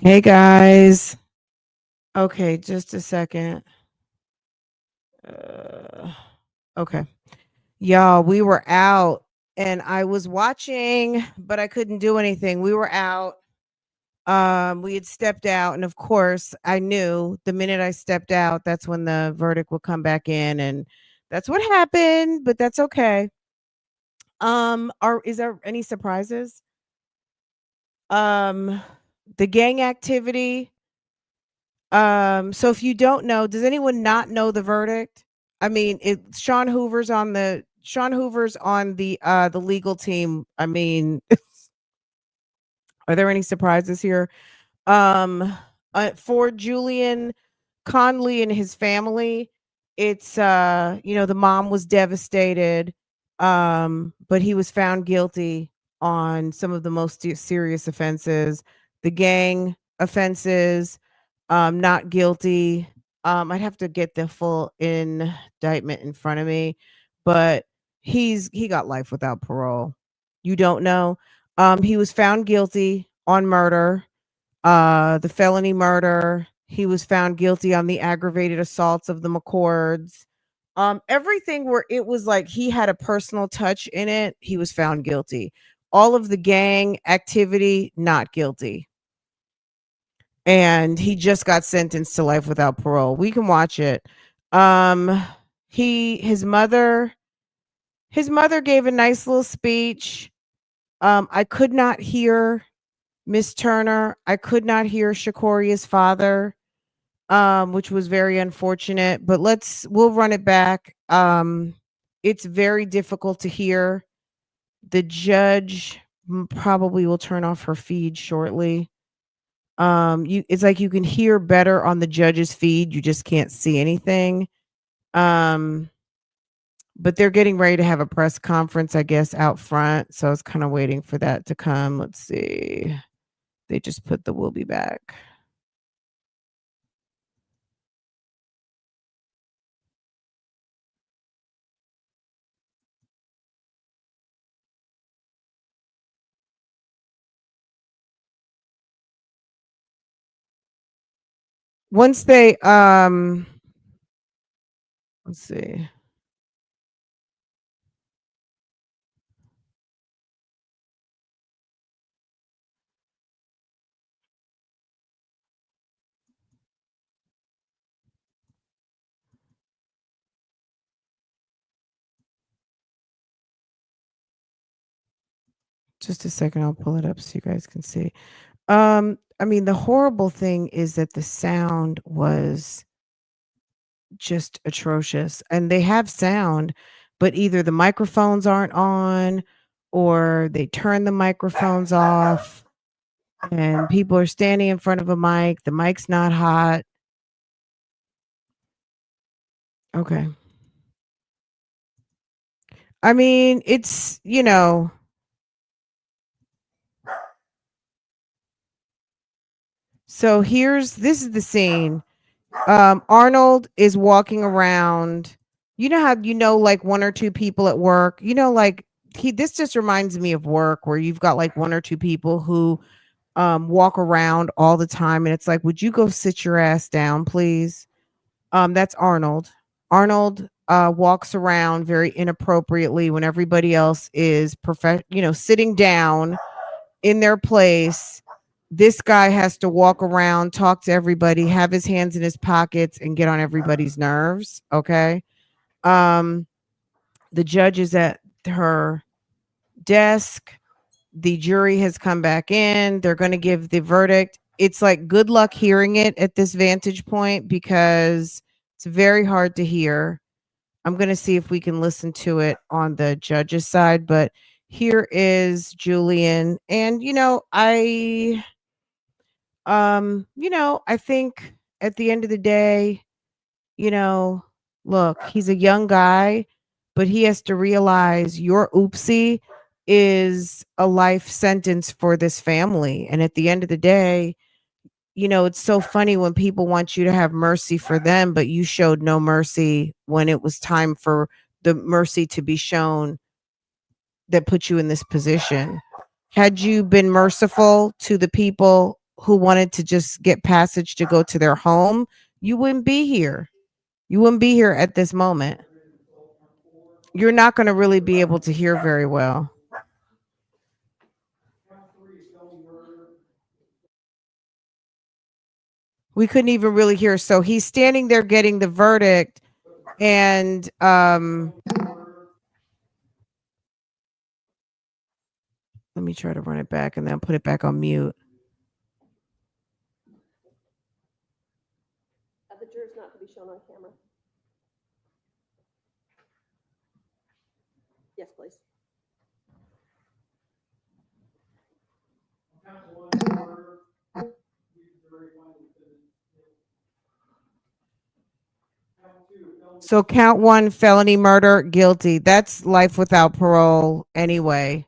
Hey guys. Okay, just a second. Uh, okay. Y'all, we were out and I was watching, but I couldn't do anything. We were out. We had stepped out, and of course, I knew the minute I stepped out, that's when the verdict would come back in, and that's what happened, but that's okay. Are is there any surprises? Um, the gang activity. So if you don't know, does anyone not know the verdict? I mean, it Sean Hoover's on the legal team. I mean, are there any surprises here? Um for Julian Conley and his family, it's the mom was devastated, but he was found guilty on some of the most serious offenses. The gang offenses, not guilty. I'd have to get the full indictment in front of me, but he got life without parole. You don't know. He was found guilty on murder, the felony murder. He was found guilty on the aggravated assaults of the McCords. Everything where it was like he had a personal touch in it, he was found guilty. All of the gang activity, not guilty. And he just got sentenced to life without parole. We can watch it. Um, he his mother gave a nice little speech. I could not hear Miss Turner. I could not hear Shakoria's father, which was very unfortunate. But we'll run it back. It's very difficult to hear. The judge probably will turn off her feed shortly. It's like you can hear better on the judge's feed. You just can't see anything. Um, but they're getting ready to have a press conference, I guess, out front. So I was kind of waiting for that to come. Let's see. They just put the "we'll be back." Once they let's see. Just a second, I'll pull it up so you guys can see. I mean, the horrible thing is that the sound was just atrocious. And they have sound, but either the microphones aren't on or they turn the microphones off and people are standing in front of a mic. The mic's not hot. Okay. I mean, so this is the scene. Arnold is walking around. You know how like one or two people at work, like this just reminds me of work where you've got like one or two people who walk around all the time and it's like, would you go sit your ass down, please? That's Arnold. Arnold walks around very inappropriately when everybody else is sitting down in their place. This guy has to walk around, talk to everybody, have his hands in his pockets, and get on everybody's nerves. Okay. Um, the judge is at her desk. The jury has come back in. They're going to give the verdict. It's like good luck hearing it at this vantage point because it's very hard to hear. I'm going to see if we can listen to it on the judge's side, but here is Julian. And I think at the end of the day, you know, look, he's a young guy, but he has to realize your oopsie is a life sentence for this family. And at the end of the day, it's so funny when people want you to have mercy for them, but you showed no mercy when it was time for the mercy to be shown that put you in this position. Had you been merciful to the people who wanted to just get passage to go to their home, you wouldn't be here. You wouldn't be here at this moment. You're not going to really be able to hear very well. We couldn't even really hear. So he's standing there getting the verdict, and let me try to run it back and then put it back on mute. The jurors not to be shown on camera. Yes, please. So count 1, felony murder, guilty. That's life without parole anyway.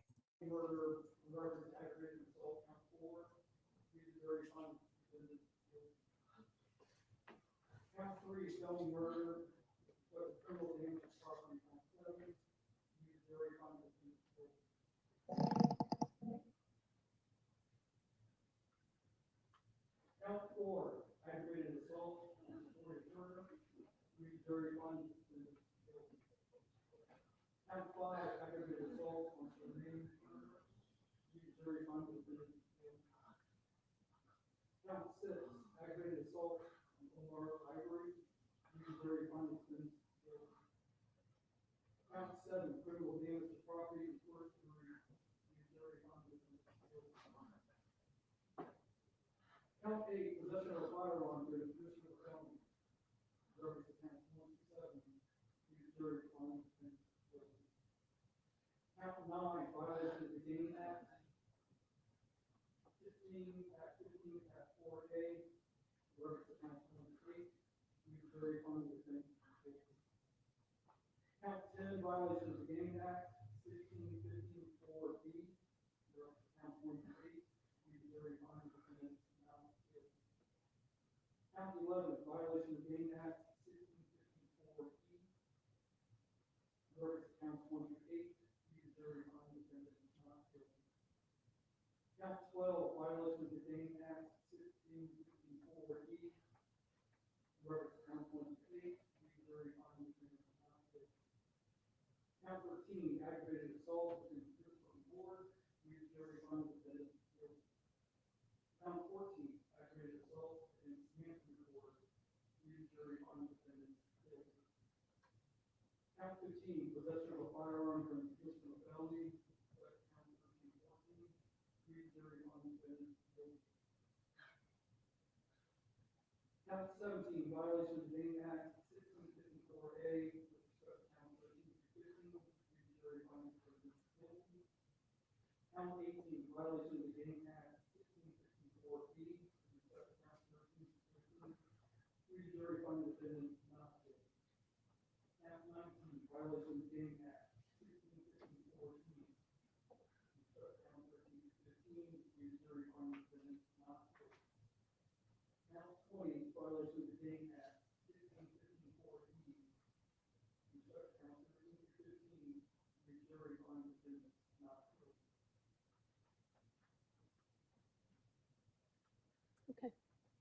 Okay.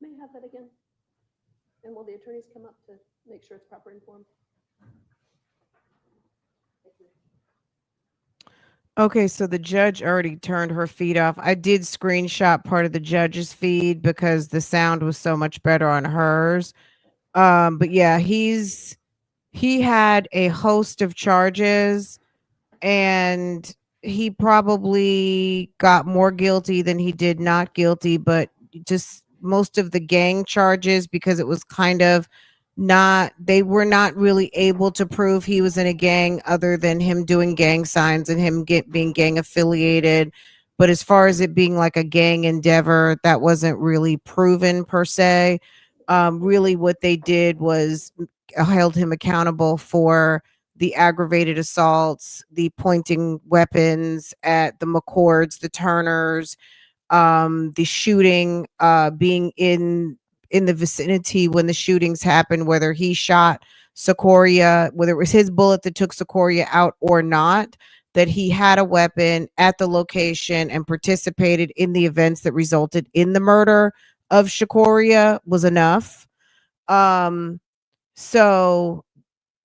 May I have that again? And will the attorneys come up to make sure it's proper in form? Thank you. Okay, so the judge already turned her feed off. I did screenshot part of the judge's feed because the sound was so much better on hers. But yeah, he had a host of charges, and he probably got more guilty than he did not guilty, but just most of the gang charges, because it was kind of not, they were not really able to prove he was in a gang other than him doing gang signs and him being gang affiliated. But as far as it being like a gang endeavor, that wasn't really proven per se. Really what they did was held him accountable for the aggravated assaults, the pointing weapons at the McCords, the Turners, the shooting, being in the vicinity when the shootings happened, whether he shot Secoria, whether it was his bullet that took Secoria out or not, that he had a weapon at the location and participated in the events that resulted in the murder of Secoria was enough. Um, so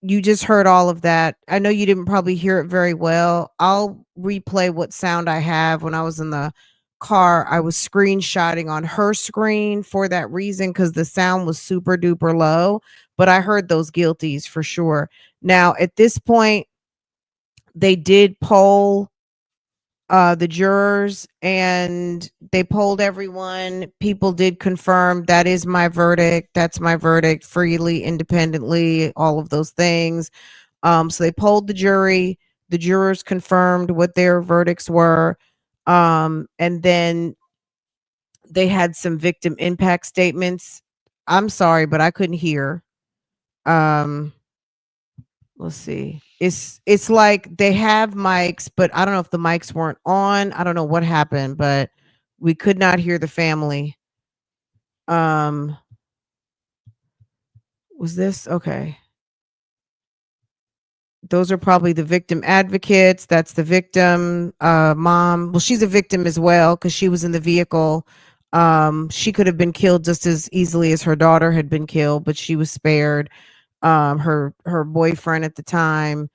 you just heard all of that. I know you didn't probably hear it very well. I'll replay what sound I have. When I was in the car, I was screenshotting on her screen for that reason because the sound was super duper low, but I heard those guilties for sure. Now, at this point, they did poll the jurors and they polled everyone. People did confirm that is my verdict. That's my verdict, freely, independently, all of those things. So they polled the jury. The jurors confirmed what their verdicts were. And then they had some victim impact statements. I'm sorry, but I couldn't hear. Um, let's see. It's like they have mics, but I don't know if the mics weren't on. I don't know what happened, but we could not hear the family. Um, was this okay? Those are probably the victim advocates. That's the victim mom. Well, she's a victim as well because she was in the vehicle. She could have been killed just as easily as her daughter had been killed, but she was spared. Her boyfriend at the time,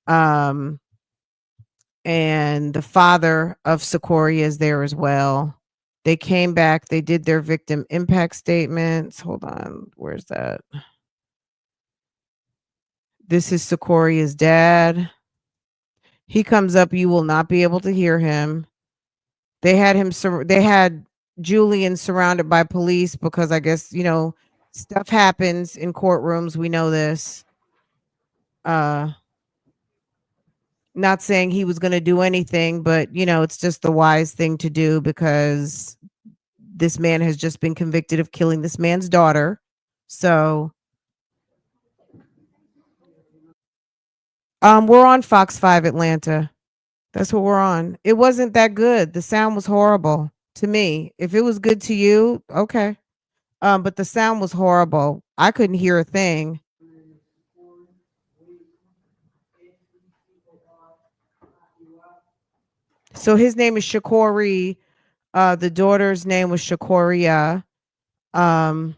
um, and the father of Secoria is there as well. They came back. They did their victim impact statements. Hold on, where's that? This is Secoria's dad. He comes up, you will not be able to hear him. They had Julian surrounded by police because I guess, stuff happens in courtrooms. We know this. Uh Not saying he was going to do anything, but it's just the wise thing to do because this man has just been convicted of killing this man's daughter. So, we're on Fox 5 Atlanta. That's what we're on. It wasn't that good. The sound was horrible to me. If it was good to you, okay. But the sound was horrible. I couldn't hear a thing. So his name is Shakori. The daughter's name was Shakoria. Um,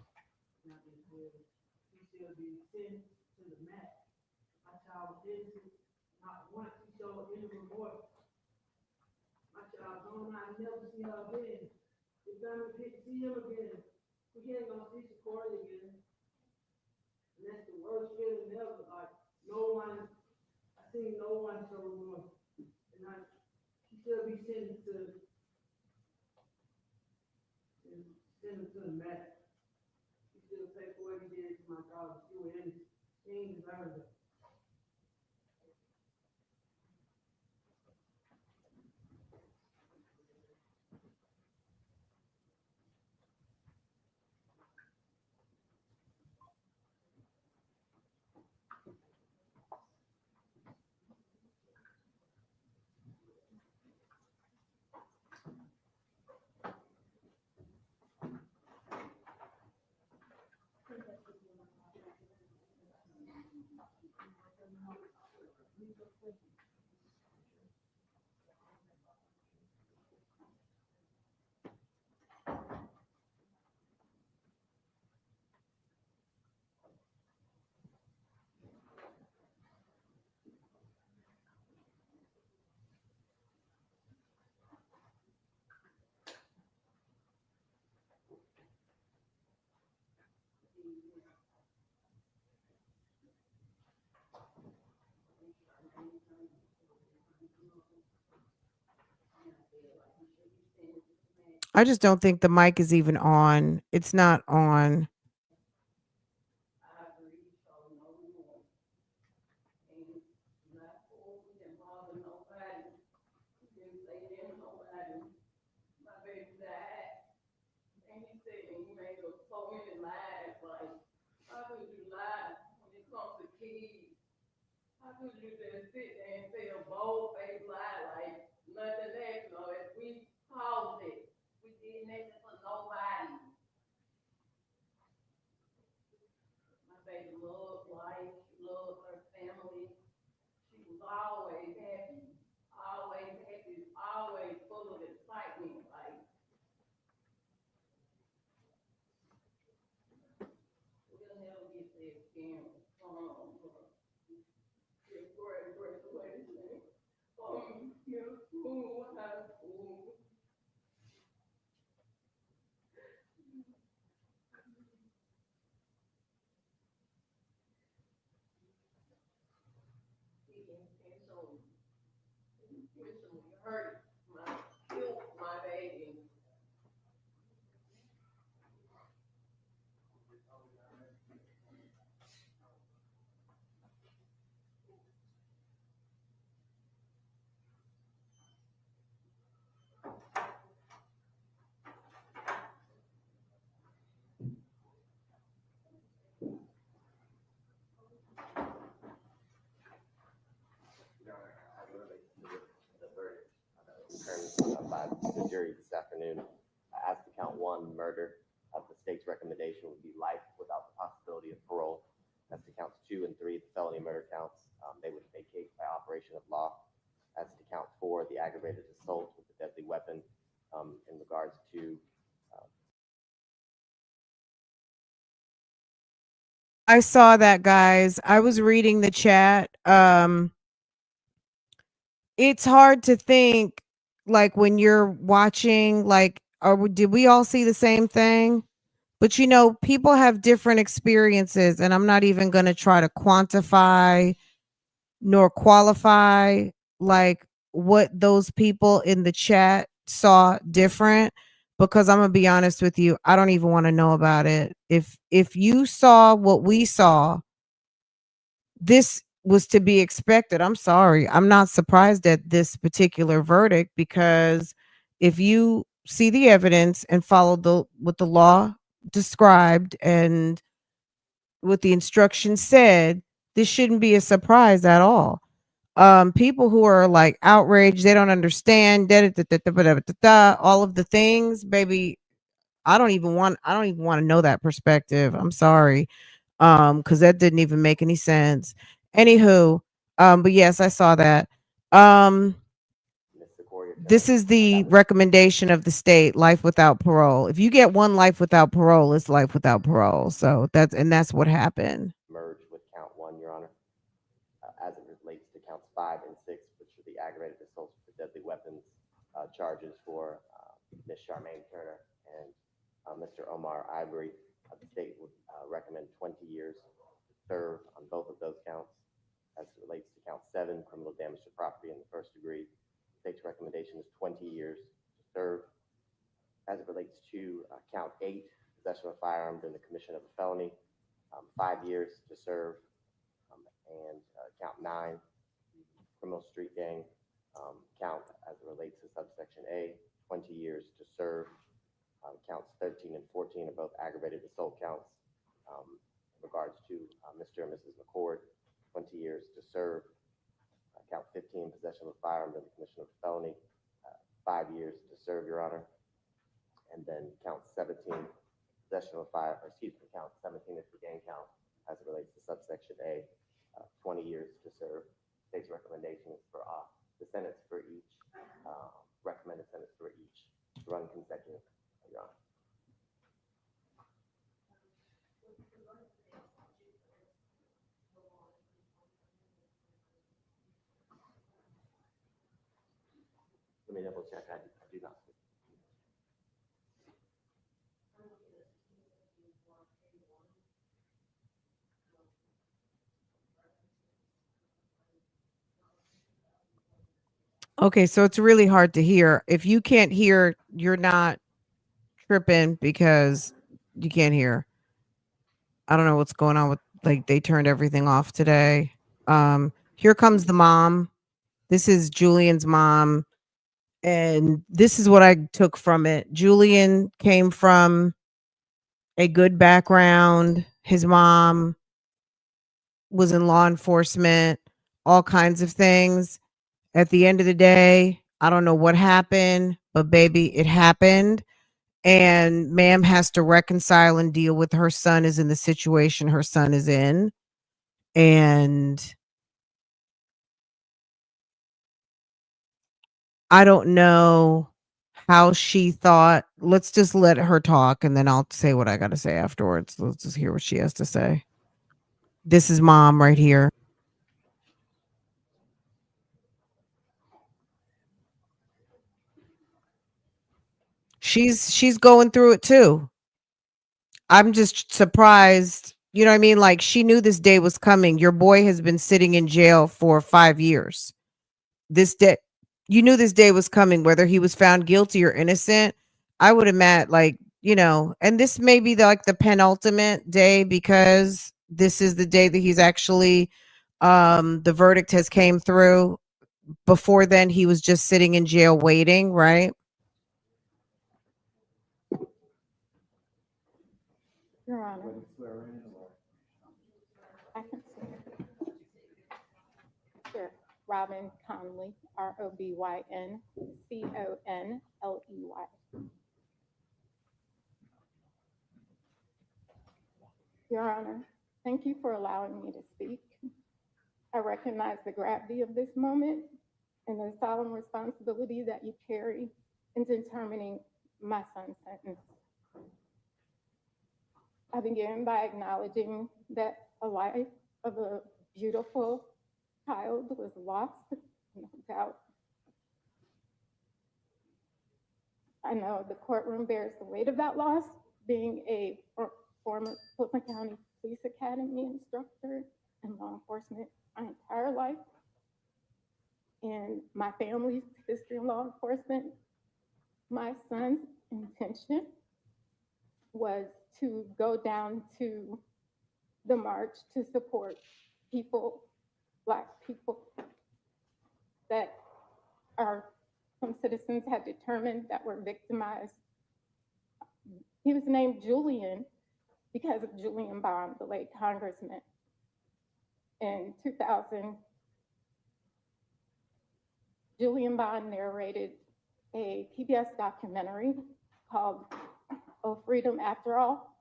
I just don't think the mic is even on. It's not on. by the jury this afternoon. As to count one, murder, the state's recommendation would be life without the possibility of parole. As to counts 2 and 3, the felony murder counts, they would vacate by operation of law. As to count 4, the aggravated assault with a deadly weapon, in regards to I saw that, guys. I was reading the chat. It's hard to think, like, when you're watching, like, did we all see the same thing? But people have different experiences, and I'm not even going to try to quantify nor qualify like what those people in the chat saw different, because I'm going to be honest with you, I don't even want to know about it. If you saw what we saw, this was to be expected. I'm sorry. I'm not surprised at this particular verdict, because if you see the evidence and follow what the law described and what the instructions said, this shouldn't be a surprise at all. People who are like outraged, they don't understand all of the things, baby. I don't even want to know that perspective. I'm sorry. Because that didn't even make any sense. Anywho, but yes, I saw that. Um, this is the recommendation of the state: life without parole. If you get one life without parole, it's life without parole. So that's what happened. merge with count 1, Your Honor. As it relates to counts 5 and 6, which are the aggravated assaults with deadly weapons charges for Ms. Charmaine Turner and Mr. Omar Ivory, the state would recommend 20 years to serve on both of those counts. As it relates to count 7, criminal damage to property in the first degree, the state's recommendation is 20 years to serve. As it relates to count 8, possession of a firearm during the commission of a felony, 5 years to serve. And count 9, criminal street gang count as it relates to subsection A, 20 years to serve. Counts 13 and 14 are both aggravated assault counts. In regards to Mr. and Mrs. McCord, 20 years to serve. Count 15, possession of a firearm during the commission of a felony, 5 years to serve, Your Honor. And then count 17, possession of a count 17 is the gang count as it relates to subsection A, 20 years to serve. State's recommendation is for the sentence for each, recommended sentence for each to run consecutive, Your Honor. Let me double check. I do not. Okay, so it's really hard to hear. If you can't hear, you're not tripping because you can't hear. I don't know what's going on with, like, they turned everything off today. Here comes the mom. This is Julian's mom. And this is what I took from it. Julian came from a good background. His mom was in law enforcement, all kinds of things. At the end of the day, I don't know what happened, but baby, it happened. And ma'am has to reconcile and deal with her son is in the situation her son is in. And I don't know how she thought. Let's just let her talk and then I'll say what I got to say afterwards. Let's just hear what she has to say. This is mom right here. She's going through it too. I'm just surprised. You know what I mean? Like, she knew this day was coming. Your boy has been sitting in jail for 5 years. This day, you knew this day was coming, whether he was found guilty or innocent. I would imagine, like, and this may be the penultimate day, because this is the day that he's actually the verdict has came through. Before then, he was just sitting in jail waiting, right? Your Honor, I can swear. Sure. Robin Conley, Robyn, Conley. Your Honor, thank you for allowing me to speak. I recognize the gravity of this moment and the solemn responsibility that you carry in determining my son's sentence. I begin by acknowledging that a life of a beautiful child was lost, no doubt. I know the courtroom bears the weight of that loss, being a former Fulton County Police Academy instructor in law enforcement my entire life. And my family's history in law enforcement, my son's intention was to go down to the march to support people, Black people, that some citizens had determined that were victimized. He was named Julian because of Julian Bond, the late congressman. In 2000, Julian Bond narrated a PBS documentary called Oh, Freedom After All,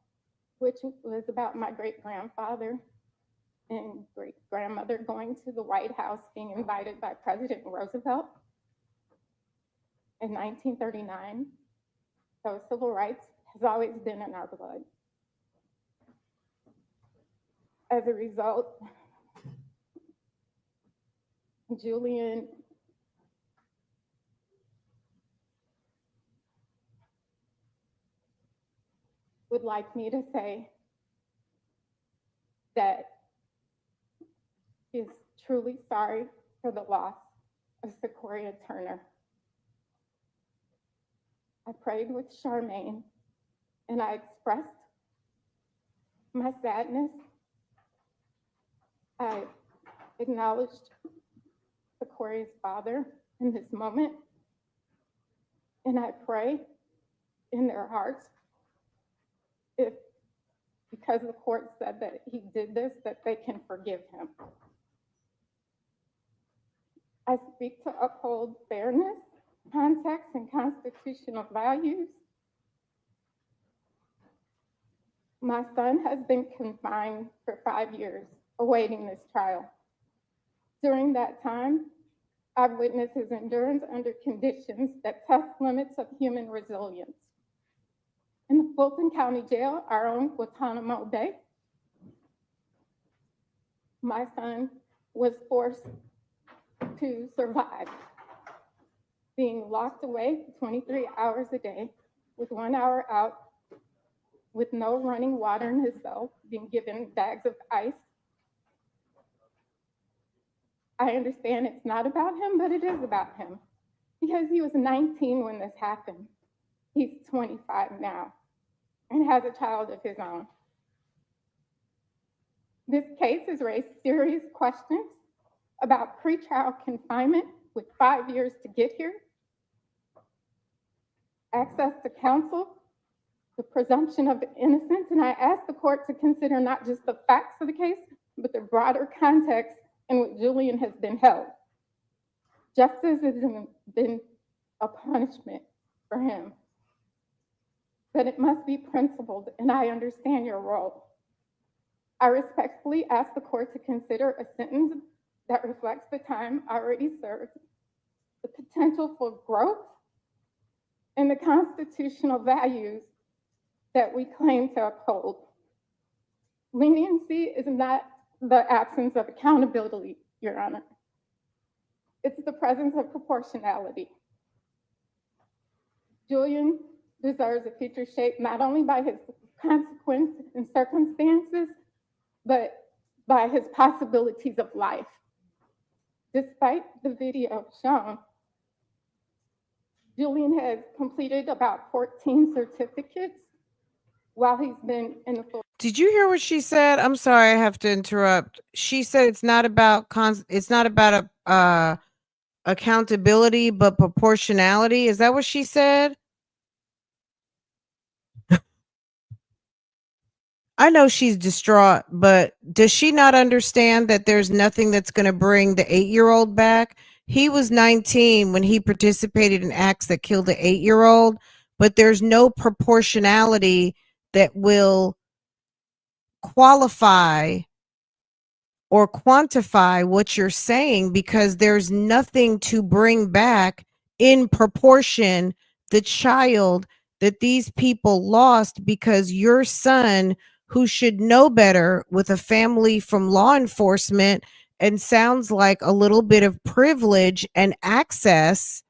which was about my great-grandfather and great-grandmother going to the White House, being invited by President Roosevelt in 1939. So civil rights has always been in our blood. As a result, Julian would like me to say that he is truly sorry for the loss of Sequoia Turner. I prayed with Charmaine and I expressed my sadness. I acknowledged Sequoia's father in this moment, and I pray in their hearts, if because the court said that he did this, that they can forgive him. I speak to uphold fairness, context, and constitutional values. My son has been confined for 5 years, awaiting this trial. During that time, I've witnessed his endurance under conditions that test limits of human resilience. In the Fulton County Jail, our own Guantanamo Bay, my son was forced to survive, being locked away 23 hours a day with 1 hour out, with no running water in his cell, being given bags of ice. I understand it's not about him, but it is about him, because he was 19 when this happened. He's 25 now and has a child of his own. This case has raised serious questions about pretrial confinement with 5 years to get here, access to counsel, the presumption of innocence, and I ask the court to consider not just the facts of the case, but the broader context in which Julian has been held. Justice hasn't been a punishment for him, but it must be principled, and I understand your role. I respectfully ask the court to consider a sentence that reflects the time already served, the potential for growth, and the constitutional values that we claim to uphold. Leniency is not the absence of accountability, Your Honor. It's the presence of proportionality. Julian deserves a future shaped not only by his consequence and circumstances, but by his possibilities of life. Despite the video shown, Julian has completed about 14 certificates while he's been in the full. Did you hear what she said? I'm sorry, I have to interrupt. She said it's not about accountability, but proportionality. Is that what she said? I know she's distraught, but does she not understand that there's nothing that's going to bring the 8-year-old back? he was 19 when he participated in acts that killed an 8-year-old, but there's no proportionality that will qualify or quantify what you're saying, because there's nothing to bring back in proportion the child that these people lost, because your son, who should know better with a family from law enforcement and sounds like a little bit of privilege and access,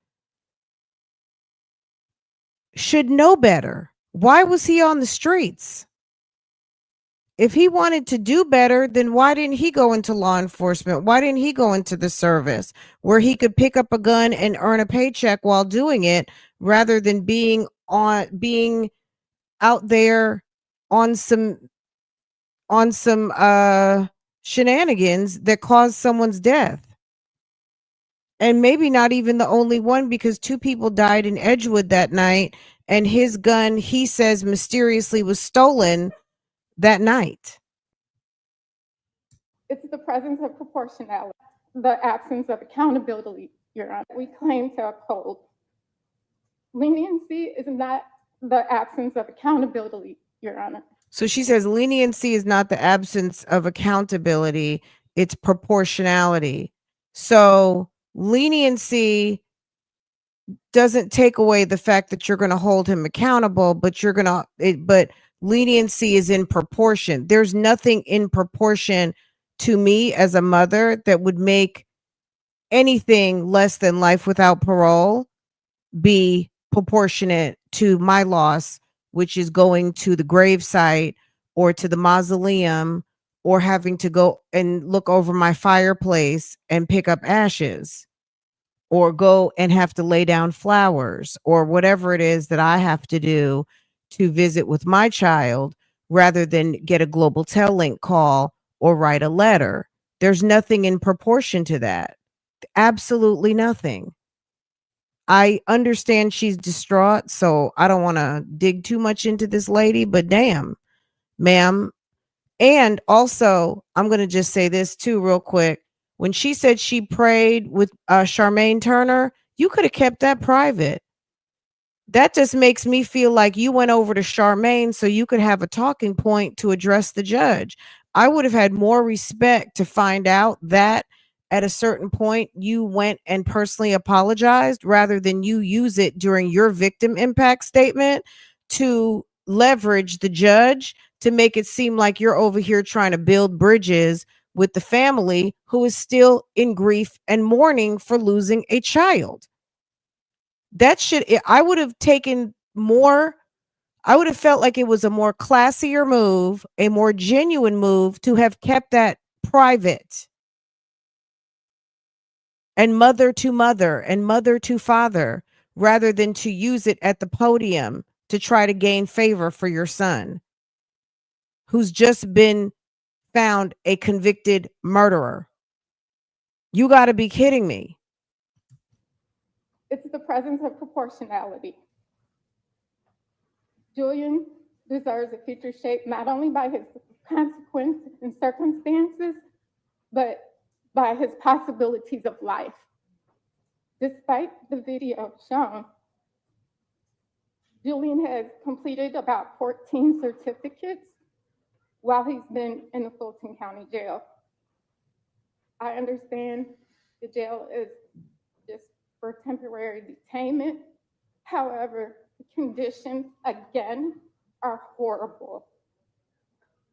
should know better. Why was he on the streets? If he wanted to do better, then why didn't he go into law enforcement? Why didn't he go into the service where he could pick up a gun and earn a paycheck while doing it, rather than being out there on some shenanigans that caused someone's death? And maybe not even the only one, because 2 people died in Edgewood that night, and his gun, he says, mysteriously was stolen that night. It's the presence of proportionality, the absence of accountability, Your Honor, we claim to uphold. Leniency is not the absence of accountability, Your Honor. So she says leniency is not the absence of accountability, it's proportionality. So leniency doesn't take away the fact that you're going to hold him accountable, but but leniency is in proportion. There's nothing in proportion to me as a mother that would make anything less than life without parole be proportionate to my loss, which is going to the gravesite or to the mausoleum, or having to go and look over my fireplace and pick up ashes, or go and have to lay down flowers, or whatever it is that I have to do to visit with my child, rather than get a Global Tel Link call or write a letter. There's nothing in proportion to that. Absolutely nothing. I understand she's distraught, so I don't want to dig too much into this lady, but damn, ma'am. And also, I'm going to just say this too, real quick. When she said she prayed with Charmaine Turner, you could have kept that private. That just makes me feel like you went over to Charmaine so you could have a talking point to address the judge. I would have had more respect to find out that at a certain point you went and personally apologized, rather than you use it during your victim impact statement to leverage the judge to make it seem like you're over here trying to build bridges with the family who is still in grief and mourning for losing a child. That should, I would have taken more, I would have felt like it was a more classier move, a more genuine move, to have kept that private and mother to father, rather than to use it at the podium to try to gain favor for your son, who's just been found a convicted murderer. You got to be kidding me. It's the presence of proportionality. Julian deserves a future shaped not only by his consequences and circumstances, but by his possibilities of life. Despite the video shown, Julian has completed about 14 certificates while he's been in the Fulton County Jail. I understand the jail is just for temporary detainment. However, the conditions, again, are horrible.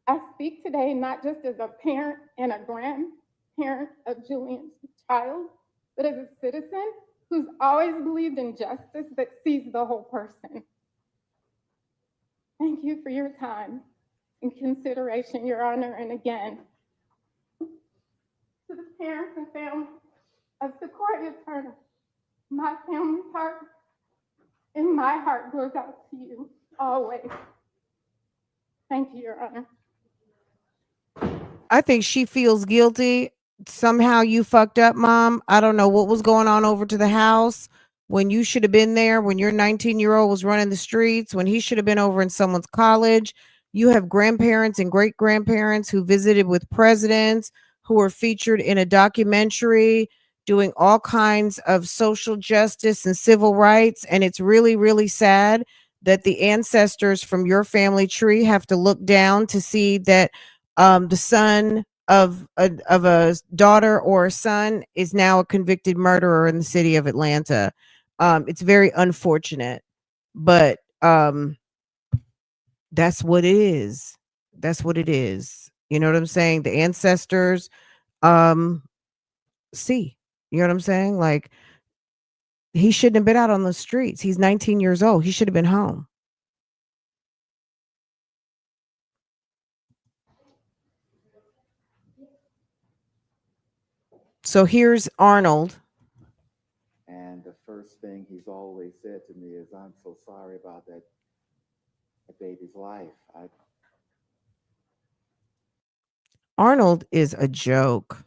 I speak today not just as a parent and a grandparent of Julian's child, but as a citizen who's always believed in justice that sees the whole person. Thank you for your time and consideration, Your Honor, and again, to the parents and family of Sequoia Turner, my family's heart and my heart goes out to you always. Thank you, Your Honor. I think she feels guilty. Somehow you fucked up, Mom. I don't know what was going on over to the house when you should have been there, when your 19-year-old was running the streets, when he should have been over in someone's college. You have grandparents and great grandparents who visited with presidents, who were featured in a documentary doing all kinds of social justice and civil rights. And it's really, really sad that the ancestors from your family tree have to look down to see that the son of a daughter or a son is now a convicted murderer in the city of Atlanta. It's very unfortunate, but that's what it is. That's what it is. You know what I'm saying? The ancestors see. You know what I'm saying? Like, he shouldn't have been out on the streets. He's 19 years old. He should have been home. So here's Arnold. And the first thing he's always said to me is, "I'm so sorry about that baby's life." Arnold is a joke.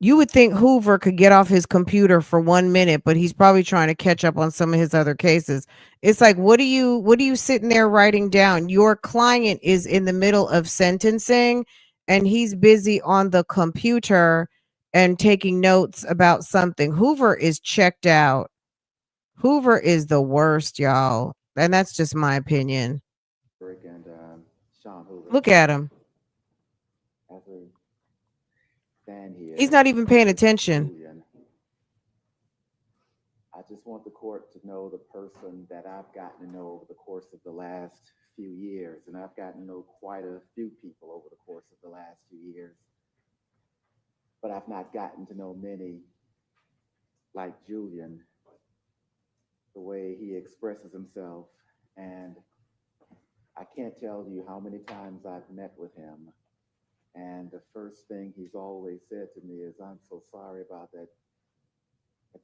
You would think Hoover could get off his computer for 1 minute, but he's probably trying to catch up on some of his other cases. It's like, what are you sitting there writing down? Your client is in the middle of sentencing and he's busy on the computer and taking notes about something. Hoover is checked out. Hoover is the worst, y'all. And that's just my opinion. Rick and Sean Hoover. Look at him. As we stand here, He's not even paying attention. Julian, I just want the court to know the person that I've gotten to know over the course of the last few years, and I've gotten to know quite a few people over the course of the last few years, but I've not gotten to know many like Julian, the way he expresses himself. And I can't tell you how many times I've met with him, and the first thing he's always said to me is, "I'm so sorry about that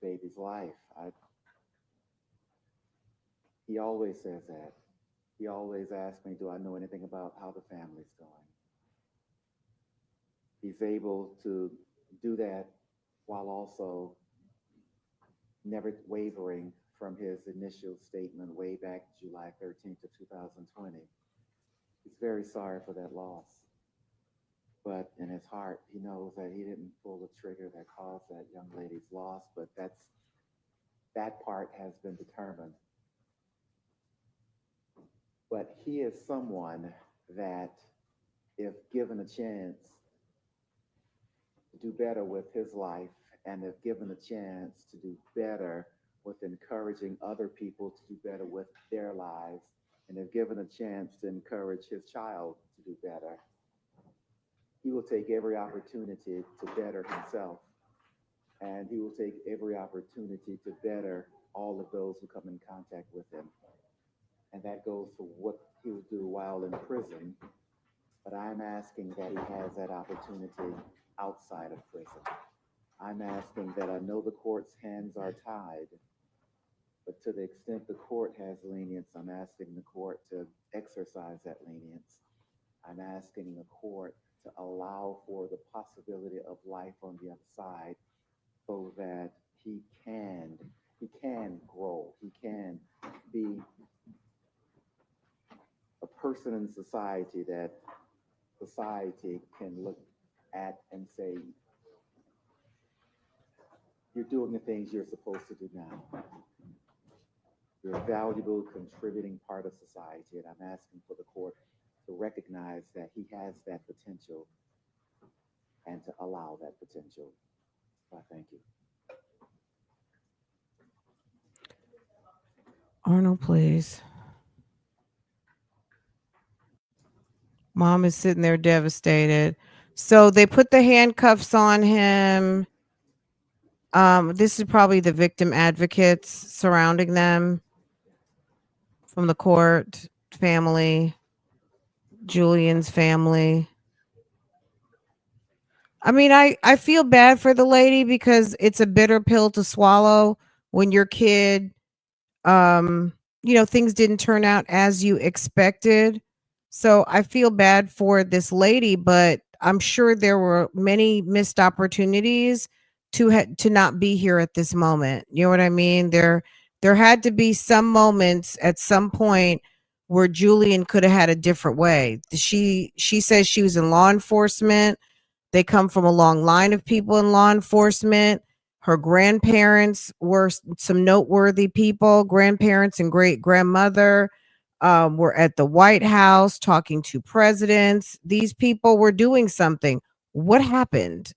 baby's life." He always says that. He always asks me, "Do I know anything about how the family's going?" He's able to do that while also never wavering from his initial statement way back July 13th of 2020. He's very sorry for that loss. But in his heart, he knows that he didn't pull the trigger that caused that young lady's loss, but that part has been determined. But he is someone that, if given a chance to do better with his life, and if given a chance to do better with encouraging other people to do better with their lives, and if given a chance to encourage his child to do better, he will take every opportunity to better himself, and he will take every opportunity to better all of those who come in contact with him. And that goes for what he will do while in prison. But I'm asking that he has that opportunity outside of prison. I'm asking that, I know the court's hands are tied, but to the extent the court has lenience, I'm asking the court to exercise that lenience. I'm asking the court to allow for the possibility of life on the other side, so that he can grow, he can be a person in society that society can look at and say, "You're doing the things you're supposed to do now. You're a valuable, contributing part of society." And I'm asking for the court to recognize that he has that potential and to allow that potential. So I thank you. Arnold, please. Mom is sitting there devastated. So they put the handcuffs on him. This is probably the victim advocates surrounding them from the court, family, Julian's family. I mean, I feel bad for the lady because it's a bitter pill to swallow when your kid, things didn't turn out as you expected. So I feel bad for this lady, but I'm sure there were many missed opportunities to not be here at this moment. You know what I mean? There had to be some moments at some point where Julian could have had a different way. She says she was in law enforcement, They come from a long line of people in law enforcement. Her grandparents were some noteworthy people, grandparents and great grandmother were at the White House talking to presidents. These people were doing something. What happened?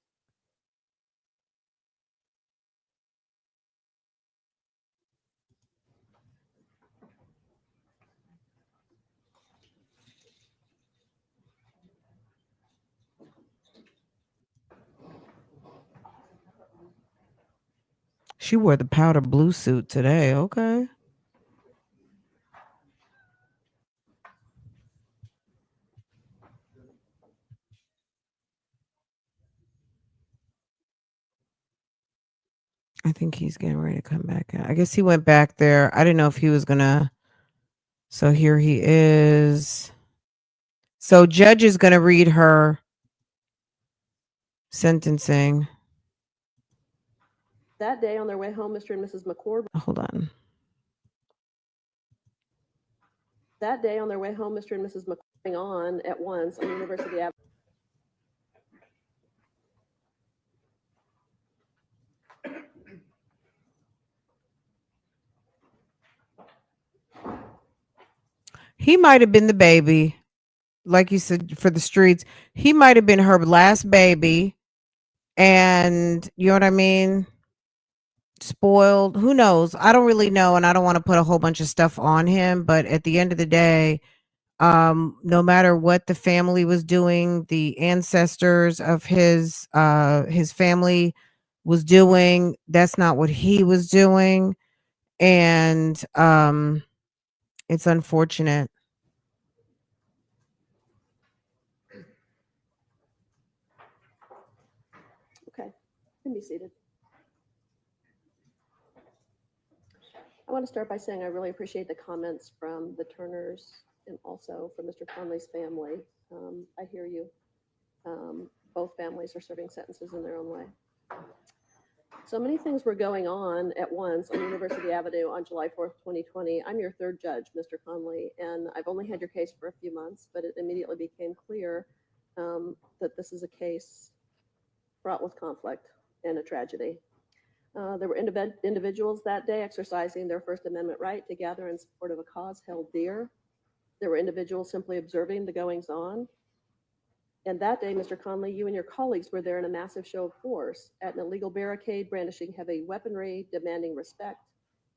She wore the powder blue suit today. Okay. I think he's getting ready to come back out. I guess he went back there. I didn't know if he was gonna. So here he is. So judge is gonna read her sentencing. That day on their way home, Mr. and Mrs. McCord. Hold on. That day on their way home, Mr. and Mrs. McCord on at once on University Avenue. He might have been the baby, like you said, for the streets. He might have been her last baby, and you know what I mean? Spoiled. Who knows? I don't really know, and I don't want to put a whole bunch of stuff on him, but at the end of the day, no matter what the family was doing, the ancestors of his family was doing, that's not what he was doing. And it's unfortunate. Okay, you can be seated. I want to start by saying I really appreciate the comments from the Turners and also from Mr. Conley's family. I hear you. Both families are serving sentences in their own way. So many things were going on at once on University Avenue on July 4th, 2020. I'm your third judge, Mr. Conley, and I've only had your case for a few months, but it immediately became clear that this is a case fraught with conflict and a tragedy. There were individuals that day exercising their First Amendment right to gather in support of a cause held dear. There were individuals simply observing the goings on. And that day, Mr. Conley, you and your colleagues were there in a massive show of force at an illegal barricade, brandishing heavy weaponry, demanding respect,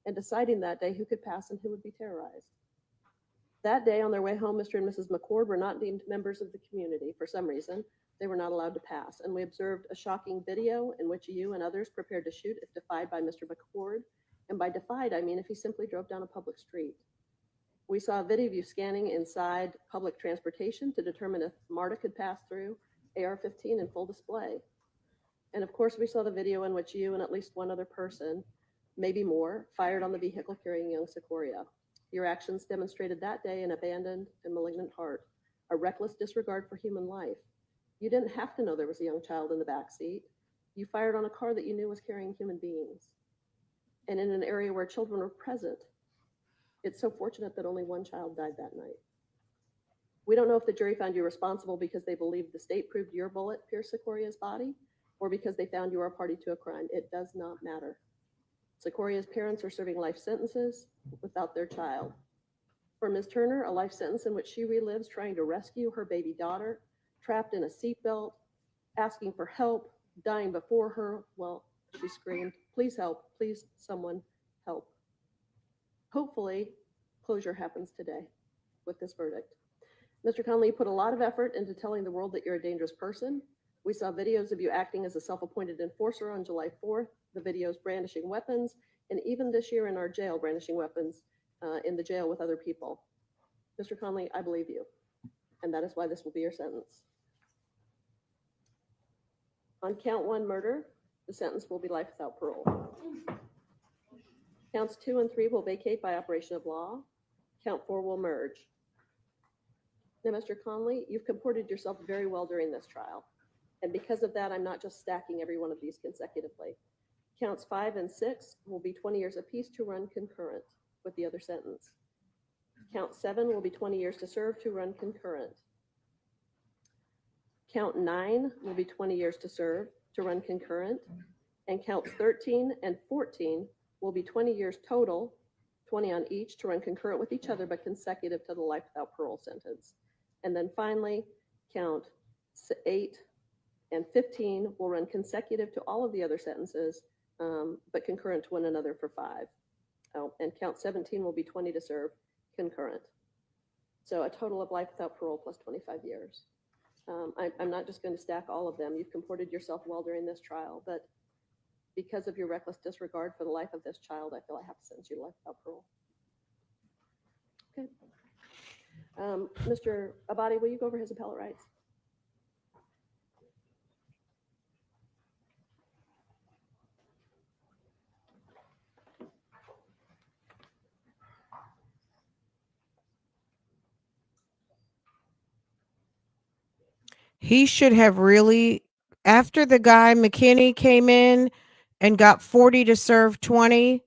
and deciding that day who could pass and who would be terrorized. That day, on their way home, Mr. and Mrs. McCord were not deemed members of the community. For some reason, they were not allowed to pass, and we observed a shocking video in which you and others prepared to shoot if defied by Mr. McCord. And by defied, I mean if he simply drove down a public street. We saw a video of you scanning inside public transportation to determine if MARTA could pass through, AR-15 in full display. And of course, we saw the video in which you and at least one other person, maybe more, fired on the vehicle carrying young Secoria. Your actions demonstrated that day an abandoned and malignant heart, a reckless disregard for human life. You didn't have to know there was a young child in the back seat. You fired on a car that you knew was carrying human beings. And in an area where children were present. It's so fortunate that only one child died that night. We don't know if the jury found you responsible because they believed the state proved your bullet pierced Secoria's body or because they found you were a party to a crime. It does not matter. Secoria's parents are serving life sentences without their child. For Ms. Turner, a life sentence in which she relives trying to rescue her baby daughter, trapped in a seatbelt, asking for help, dying before her. Well, she screamed, "Please help, please someone help." Hopefully, closure happens today with this verdict. Mr. Conley put a lot of effort into telling the world that you're a dangerous person. We saw videos of you acting as a self-appointed enforcer on July 4th, the videos brandishing weapons, and even this year in our jail, brandishing weapons in the jail with other people. Mr. Conley, I believe you, and that is why this will be your sentence. On count 1 murder, the sentence will be life without parole. Counts 2 and 3 will vacate by operation of law. Count 4 will merge. Now, Mr. Conley, you've comported yourself very well during this trial. And because of that, I'm not just stacking every one of these consecutively. Counts 5 and 6 will be 20 years apiece to run concurrent with the other sentence. Count 7 will be 20 years to serve to run concurrent. Count 9 will be 20 years to serve, to run concurrent, and counts 13 and 14 will be 20 years total, 20 on each, to run concurrent with each other, but consecutive to the life without parole sentence. And then finally, count 8 and 15 will run consecutive to all of the other sentences, but concurrent to one another for 5. Oh, and count 17 will be 20 to serve, concurrent. So a total of life without parole plus 25 years. I'm not just going to stack all of them. You've comported yourself well during this trial, but because of your reckless disregard for the life of this child, I feel I have to sentence you to life without parole. Okay. Mr. Abadi, will you go over his appellate rights? He should have really, after the guy McKinney came in and got 40 to serve 20,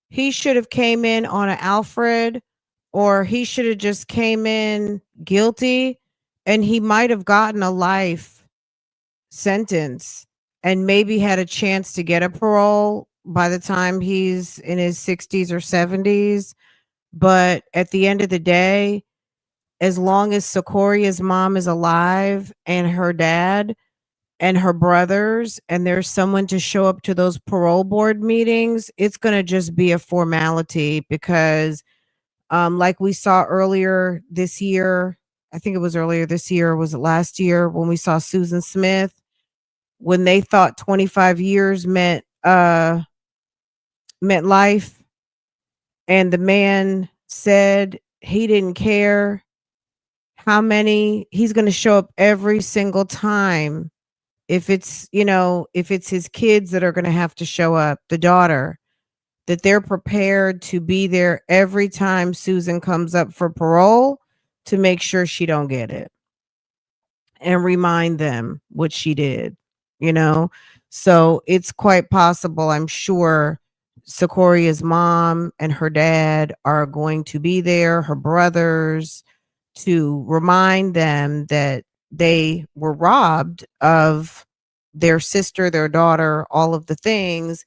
he should have came in on an Alfred, or he should have just came in guilty, and he might have gotten a life sentence and maybe had a chance to get a parole by the time he's in his 60s or 70s. But at the end of the day, as long as Secoria's mom is alive and her dad and her brothers, and there's someone to show up to those parole board meetings, it's going to just be a formality because, like we saw earlier this year, I think it was earlier this year, was it last year, when we saw Susan Smith, when they thought 25 years meant life, and the man said he didn't care how many, he's going to show up every single time. If it's, if it's his kids that are going to have to show up, the daughter, that they're prepared to be there every time Susan comes up for parole to make sure she don't get it and remind them what she did, you know? So it's quite possible, I'm sure Secoria's mom and her dad are going to be there, her brothers, to remind them that they were robbed of their sister, their daughter, all of the things.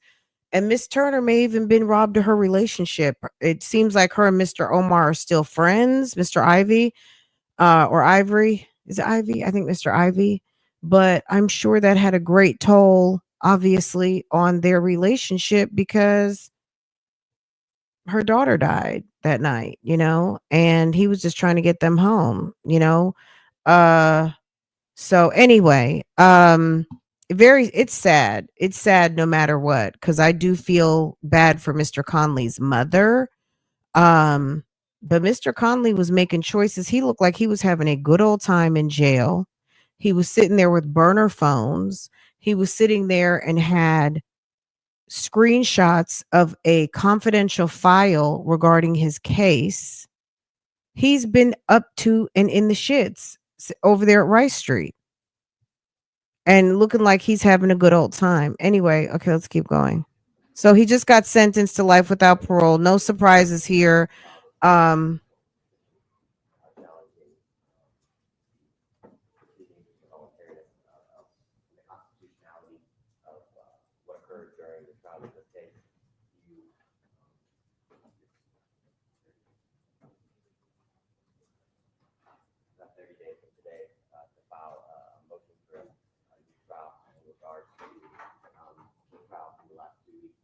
And Miss Turner may even been robbed of her relationship. It seems like her and Mr. Omar are still friends, Mr. Ivy, or Ivory. Is it Ivy? I think Mr. Ivy. But I'm sure that had a great toll, obviously, on their relationship because her daughter died that night, and he was just trying to get them home. Uh so anyway, it's sad. It's sad no matter what, because I do feel bad for Mr. Conley's mother. Um, but Mr. Conley was making choices. He looked like he was having a good old time in jail. He was sitting there with burner phones. He was sitting there and had screenshots of a confidential file regarding his case. He's been up to and in the shits over there at Rice Street and looking like he's having a good old time. Anyway, okay, let's keep going. So he just got sentenced to life without parole. No surprises here. Um, The constitutionality of what occurred during the trial of this case. You have 30 days from today to file a motion for a new trial in regards to the trial from the last 2 weeks.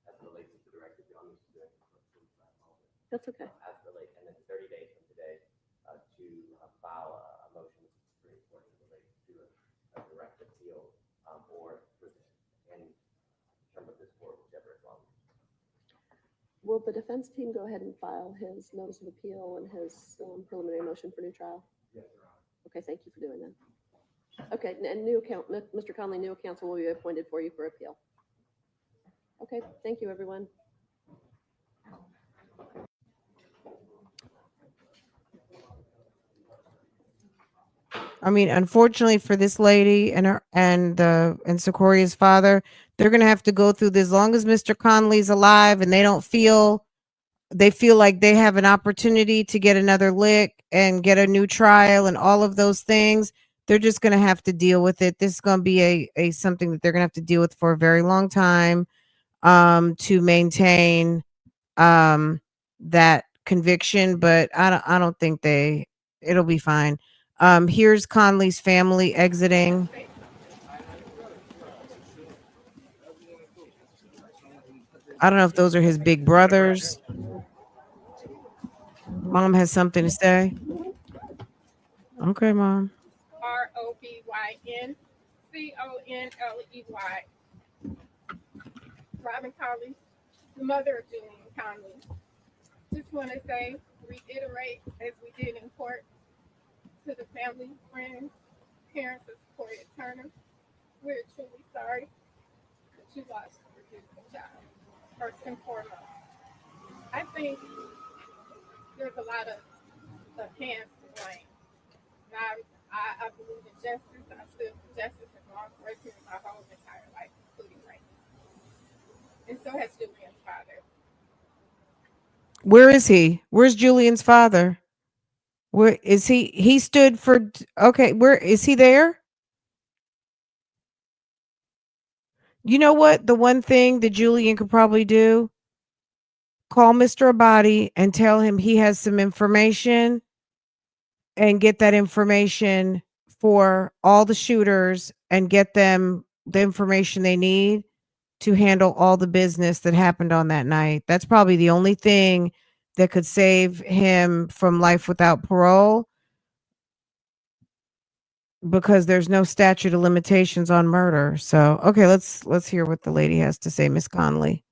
As relates to the directive, John is doing. That's okay. As relates, and then 30 days from today to file a motion with the Supreme Court as relates to a direct appeal or in terms of this court, whichever is longer. Will the defense team go ahead and file his notice of appeal and his preliminary motion for new trial? Yes, Your Honor. Okay, thank you for doing that. Okay, and Mr. Conley, new counsel will be appointed for you for appeal. Okay, thank you, everyone. I mean, unfortunately for this lady and her and Secoria's father, they're gonna have to go through this. As long as Mr. Conley's alive and they feel like they have an opportunity to get another lick and get a new trial and all of those things, they're just gonna have to deal with it. This is gonna be a something that they're gonna have to deal with for a very long time to maintain that conviction, but I don't think it'll be fine. Here's Conley's family exiting. I don't know if those are his big brothers. Mom has something to say. Okay, Mom. ROBYN Robin Conley, the mother of Julian Conley. Just want to say, reiterate, as we did in court, to the family, friends, parents of Sequoia Turner, we're truly sorry that you lost your beautiful child, first and foremost. I think there's a lot of hands to blame. Now, I believe in justice. I stood for justice and law enforcement my whole entire life, including right now. And so has Julian's father. Where is he? Where's Julian's father? Where is he? He stood for okay, where is he there? You know what? The one thing that Julian could probably do, call Mr. Abadi and tell him he has some information and get that information for all the shooters and get them the information they need to handle all the business that happened on that night. That's probably the only thing that could save him from life without parole because there's no statute of limitations on murder. So, okay, let's hear what the lady has to say, Miss Conley.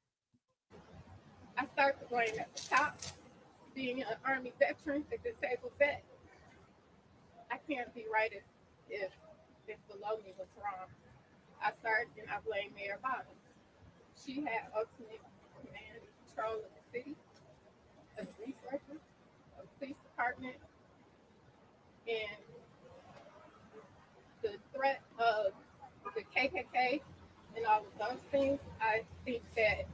I start the blame at the top, being an Army veteran, a disabled vet. I can't be right if below me was wrong. I start and I blame Mayor Bottoms. She had ultimate command and control of the city, of the resources, of the police department, and the threat of the KKK and all of those things. I think that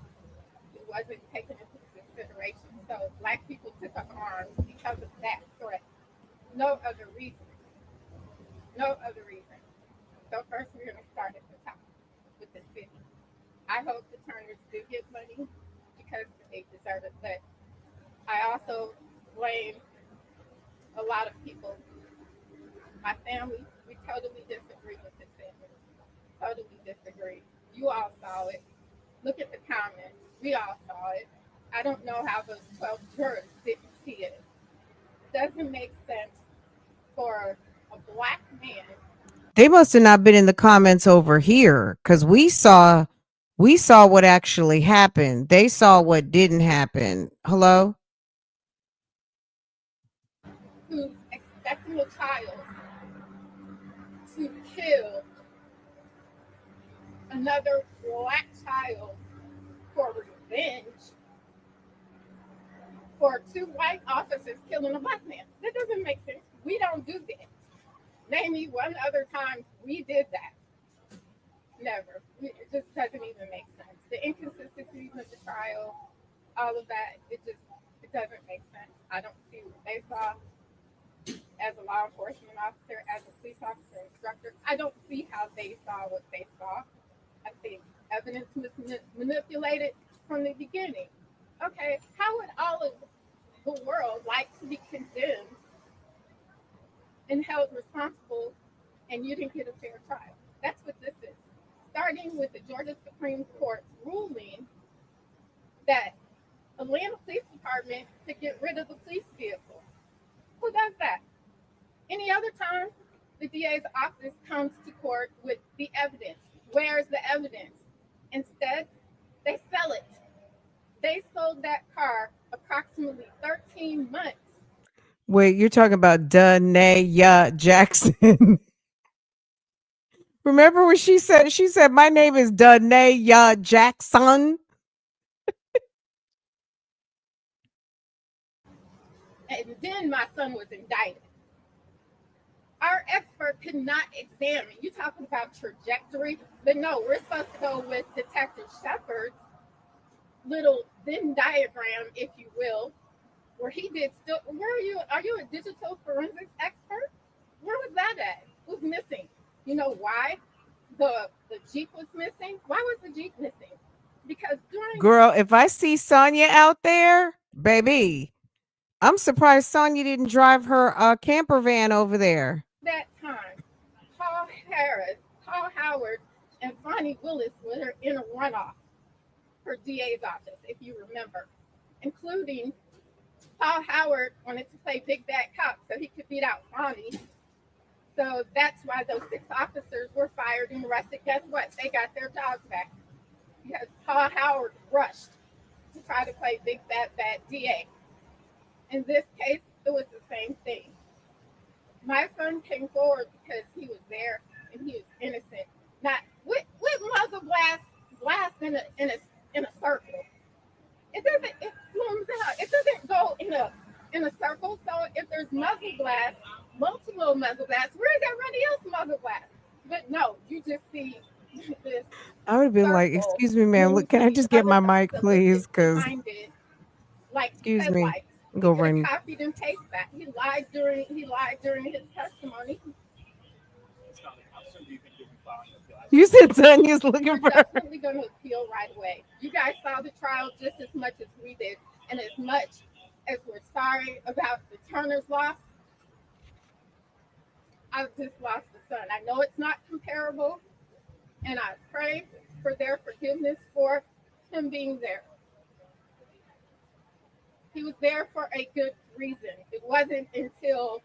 it wasn't taken into consideration. So Black people took up arms because of that threat. No other reason. No other reason. So first we're going to start at the top with the city. I hope the Turners do get money because they deserve it. But I also blame a lot of people. My family, we totally disagree with this sentence. Totally disagree. You all saw it. Look at the comments. We all saw it. I don't know how those 12 jurors didn't see it. Doesn't make sense for a Black man. They must have not been in the comments over here because we saw what actually happened. They saw what didn't happen. Hello? Who's expecting a child to kill another Black child for revenge for two white officers killing a Black man. That doesn't make sense. We don't do that. Name me one other time we did that. Never. It just doesn't even make sense. The inconsistencies of the trial, all of that, it doesn't make sense. I don't see what they saw as a law enforcement officer, as a police officer, instructor. I don't see how they saw what they saw. I think evidence was manipulated from the beginning. Okay, how would all of the world like to be condemned and held responsible and you didn't get a fair trial? That's what this is. Starting with the Georgia Supreme Court ruling that Atlanta Police Department could get rid of the police vehicle. Who does that? Any other time, the DA's office comes to court with the evidence. Where's the evidence? Instead, they sell it. They sold that car approximately 13 months. Wait, you're talking about Danae Jackson. Remember what she said? She said, my name is Danae Jackson. And then my son was indicted. our expert could not examine. You talking about trajectory, but no, we're supposed to go with Detective Shepard's little Venn diagram, if you will, where he did still. Where are you? Are you a digital forensics expert? Where was that at? Who's missing? You know why the Jeep was missing? Why was the Jeep missing? Because during Girl, if I see Sonya out there, baby, I'm surprised Sonya didn't drive her camper van over there. that time, Paul Howard, and Fonnie Willis were in a runoff for DA's office, if you remember, including Paul Howard wanted to play big bad cop so he could beat out Fonnie. So that's why those 6 officers were fired and arrested. Guess what? They got their jobs back because Paul Howard rushed to try to play big bad DA. In this case, it was the same thing. My son came forward because he was there and he was innocent. Not with muzzle blast in a circle. It doesn't. It zooms out. It doesn't go in a circle. So if there's muzzle blast, multiple muzzle blasts, where is everybody else muzzle blast? But no, you just see this I would have been like, circle excuse me, ma'am, move look, can to I the just get other my side mic, of the please? list Because, behind it, like excuse me, headlights. He go could have run. copied and pasted that. He lied during his testimony. You said Sonya's looking We're for. definitely going to appeal right away. You guys saw the trial just as much as we did, and as much as we're sorry about the Turner's loss, I've just lost a son. I know it's not comparable, and I pray for their forgiveness for him being there. He was there for a good reason. It wasn't until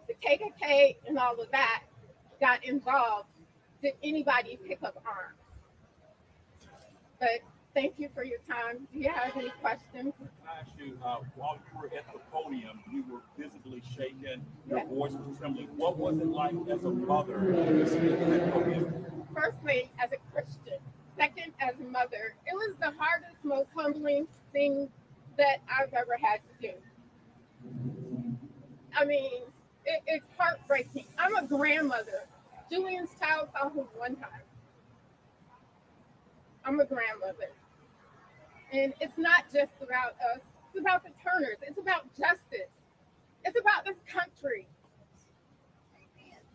the KKK and all of that got involved did anybody pick up arms. But thank you for your time. Do you have any questions? I asked you, while you were at the podium, you were visibly shaken, your voice was trembling. What was it like as a mother to speak at that podium? Firstly, as a Christian. Second, as a mother. It was the hardest, most humbling thing that I've ever had to do. I mean, it's heartbreaking. I'm a grandmother. Julian's child saw him one time. I'm a grandmother. And it's not just about us, it's about the Turners, it's about justice, it's about this country.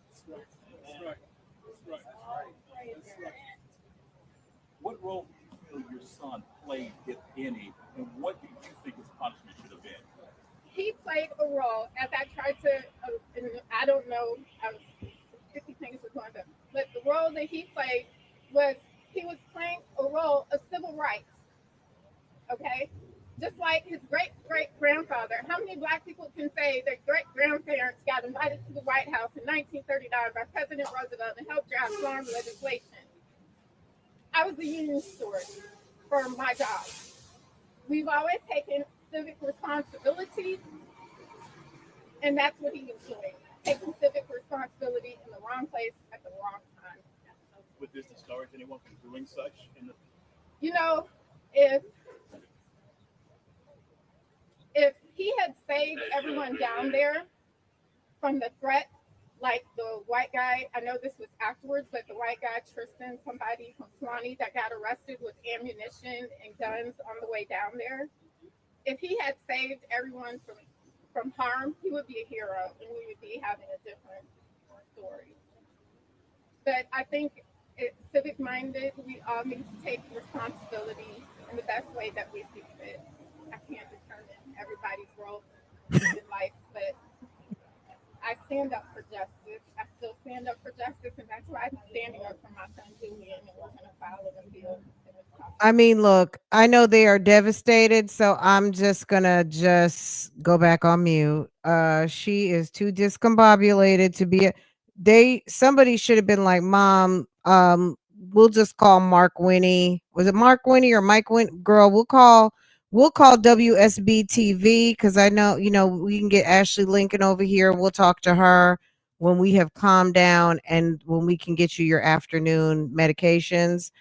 That's right. That's right. That's right. That's right. What role do you feel your son played, if any, and what do you think his punishment should have been? He played a role, as I tried to, I don't know, I was 50 things were going on, but the role that he played was he was playing a role of civil rights, okay? Just like his great great grandfather. How many black people can say their great grandparents got invited to the White House in 1939 by President Roosevelt and helped draft farm legislation? I was a union steward for my job. We've always taken civic responsibility, and that's what he was doing, taking civic responsibility in the wrong place at the wrong time. Would this discourage anyone from doing such? You know, if he had saved everyone down there from the threat, like the white guy, I know this was afterwards, but the white guy, Tristan, somebody from Swanee that got arrested with ammunition and guns on the way down there, if he had saved everyone from harm, he would be a hero and we would be having a different story. But I think civic minded, we all need to take responsibility in the best way that we see fit. I can't determine everybody's role in life, but I stand up for justice. I still stand up for justice, and that's why I'm standing up for my son Julian, and we're going to file an appeal. I mean, look, I know they are devastated, so I'm just gonna just go back on mute. She is too discombobulated to be somebody should have been like, Mom, we'll just call Mark Winnie. Was it Mark Winnie or Mike Winnie? Girl, we'll call WSB TV because I know, we can get Ashley Lincoln over here. We'll talk to her when we have calmed down and when we can get you your afternoon medications.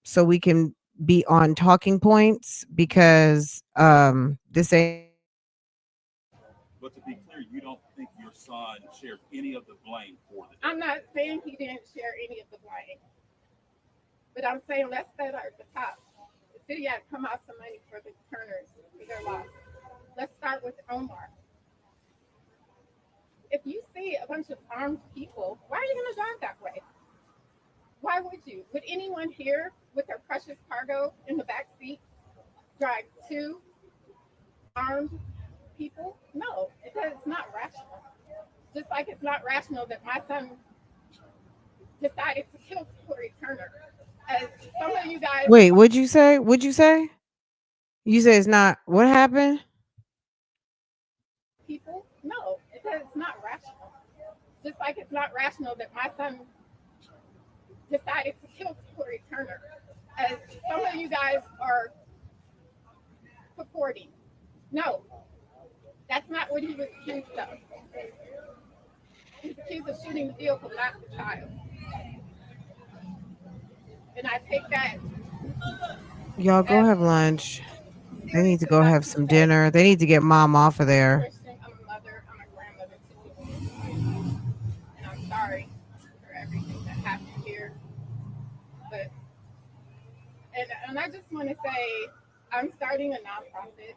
So we can be on talking points because this ain't. But to be clear, you don't think your son shared any of the blame for the death. I'm not saying he didn't share any of the blame, but I'm saying let's start at the top. The city had to come out some money for the Turners for their loss. Let's start with Omar. If you see a bunch of armed people, why are you going to drive that way? Why would you? Would anyone here with their precious cargo in the back seat drive two armed people? No, it's not rational. Just like it's not rational that my son decided to kill Corey Turner. As some of you guys. Wait, what'd you say? What'd you say? You say it's not. What happened? People? No, it's not rational. Just like it's not rational that my son decided to kill Corey Turner. As some of you guys are purporting. No, that's not what he was accused of. He's accused of shooting the vehicle, not the child. And I take that. Y'all go have lunch. They need to go have some dinner. They need to get mom off of there. Christian, I'm a mother, I'm a grandmother to Julian. And I'm sorry for everything that happened here. But and I just want to say I'm starting a nonprofit.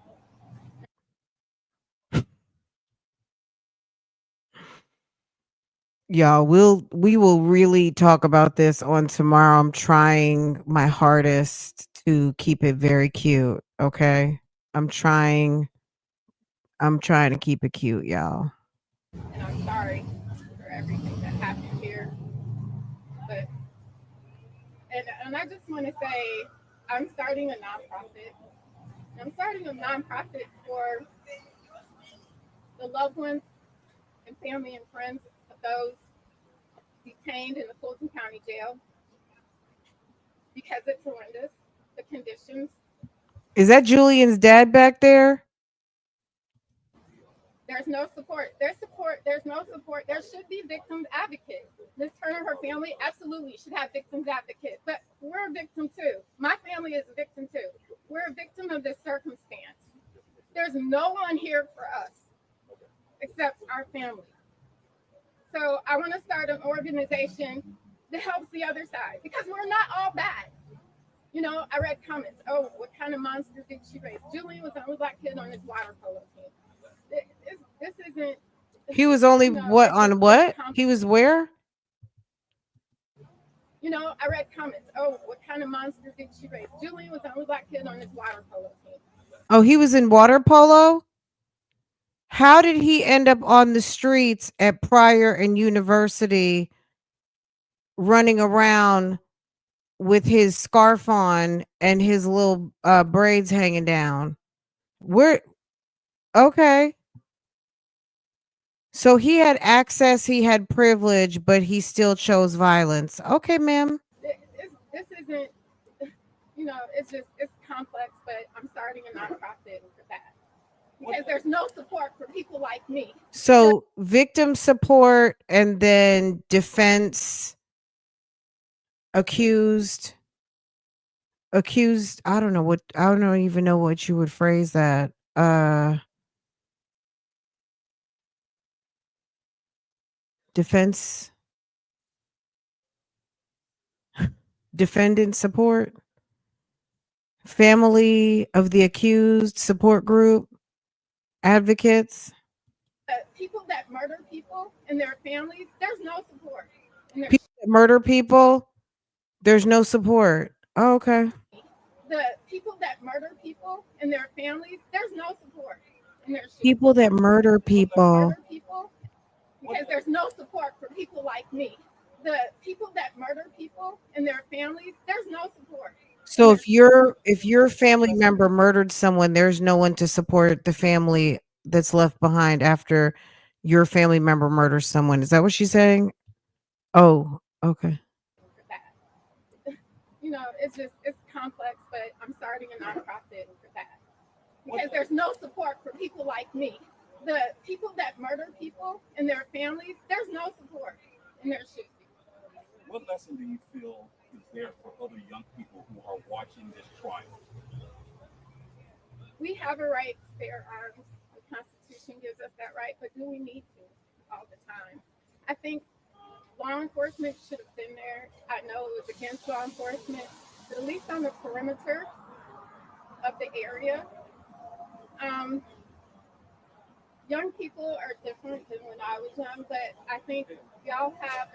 Y'all, we will really talk about this on tomorrow. I'm trying my hardest to keep it very cute, okay? I'm trying to keep it cute, y'all. And I'm sorry for everything that happened here. But and I just want to say I'm starting a nonprofit. I'm starting a nonprofit for the loved ones and family and friends of those detained in the Fulton County Jail because it's horrendous, the conditions. Is that Julian's dad back there? There's no support. There's no support. There should be victims advocate. Ms. Turner, her family absolutely should have victims advocate. But we're a victim too. My family is a victim too. We're a victim of this circumstance. There's no one here for us except our family. So I want to start an organization that helps the other side because we're not all bad. You know, I read comments. Oh, what kind of monster did she raise? Julian was the only black kid on his water polo team. This isn't. He was only what on what? He was where? You know, I read comments. Oh, what kind of monster did she raise? Julian was the only black kid on his water polo team. Oh, he was in water polo? How did he end up on the streets at Pryor and University running around with his scarf on and his little braids hanging down? Where okay. So he had access, he had privilege, but he still chose violence. Okay, ma'am. This isn't, you know, it's complex, but I'm starting a nonprofit for that. Because there's no support for people like me. So victim support and then defense, accused, I don't even know what you would phrase that. Defense, defendant support, family of the accused support group, advocates. People that murder people and their families, there's no support. People that murder people, there's no support. Oh, okay. The people that murder people and their families, there's no support. People that murder people. Because there's no support for people like me. The people that murder people and their families, there's no support. So if your family member murdered someone, there's no one to support the family that's left behind after your family member murders someone. Is that what she's saying? Oh, okay. You know, it's complex, but I'm starting a nonprofit for that. Because there's no support for people like me. The people that murder people and their families, there's no support. And there should be. What lesson do you feel is there for other young people who are watching this trial? We have a right to bear arms. The Constitution gives us that right, but do we need to? all the time. I think law enforcement should have been there. I know it was against law enforcement, but at least on the perimeter of the area. Young people are different than when I was young, but I think we all have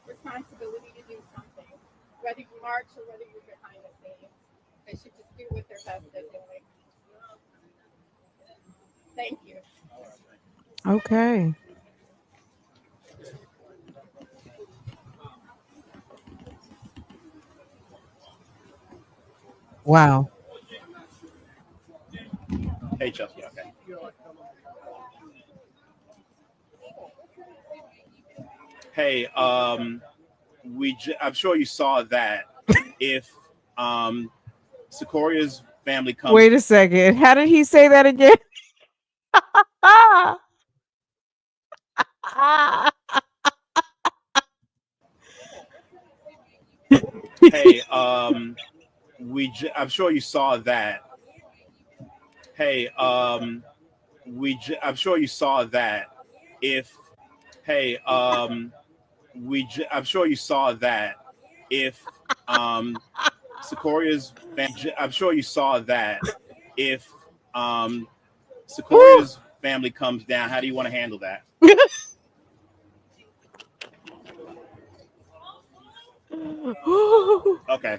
responsibility to do something, whether you march or whether you're behind the scenes. They should just do what they're best at doing. Thank you. Okay. Wow. Hey, Chelsea. Okay. Hey, I'm sure you saw that if Secoria's family comes. Wait a second. How did he say that again? Hey, I'm sure you saw that. Hey, I'm sure you saw that if. Hey, I'm sure you saw that if Secoria's I'm sure you saw that if Secoria's family comes down, how do you want to handle that? Okay.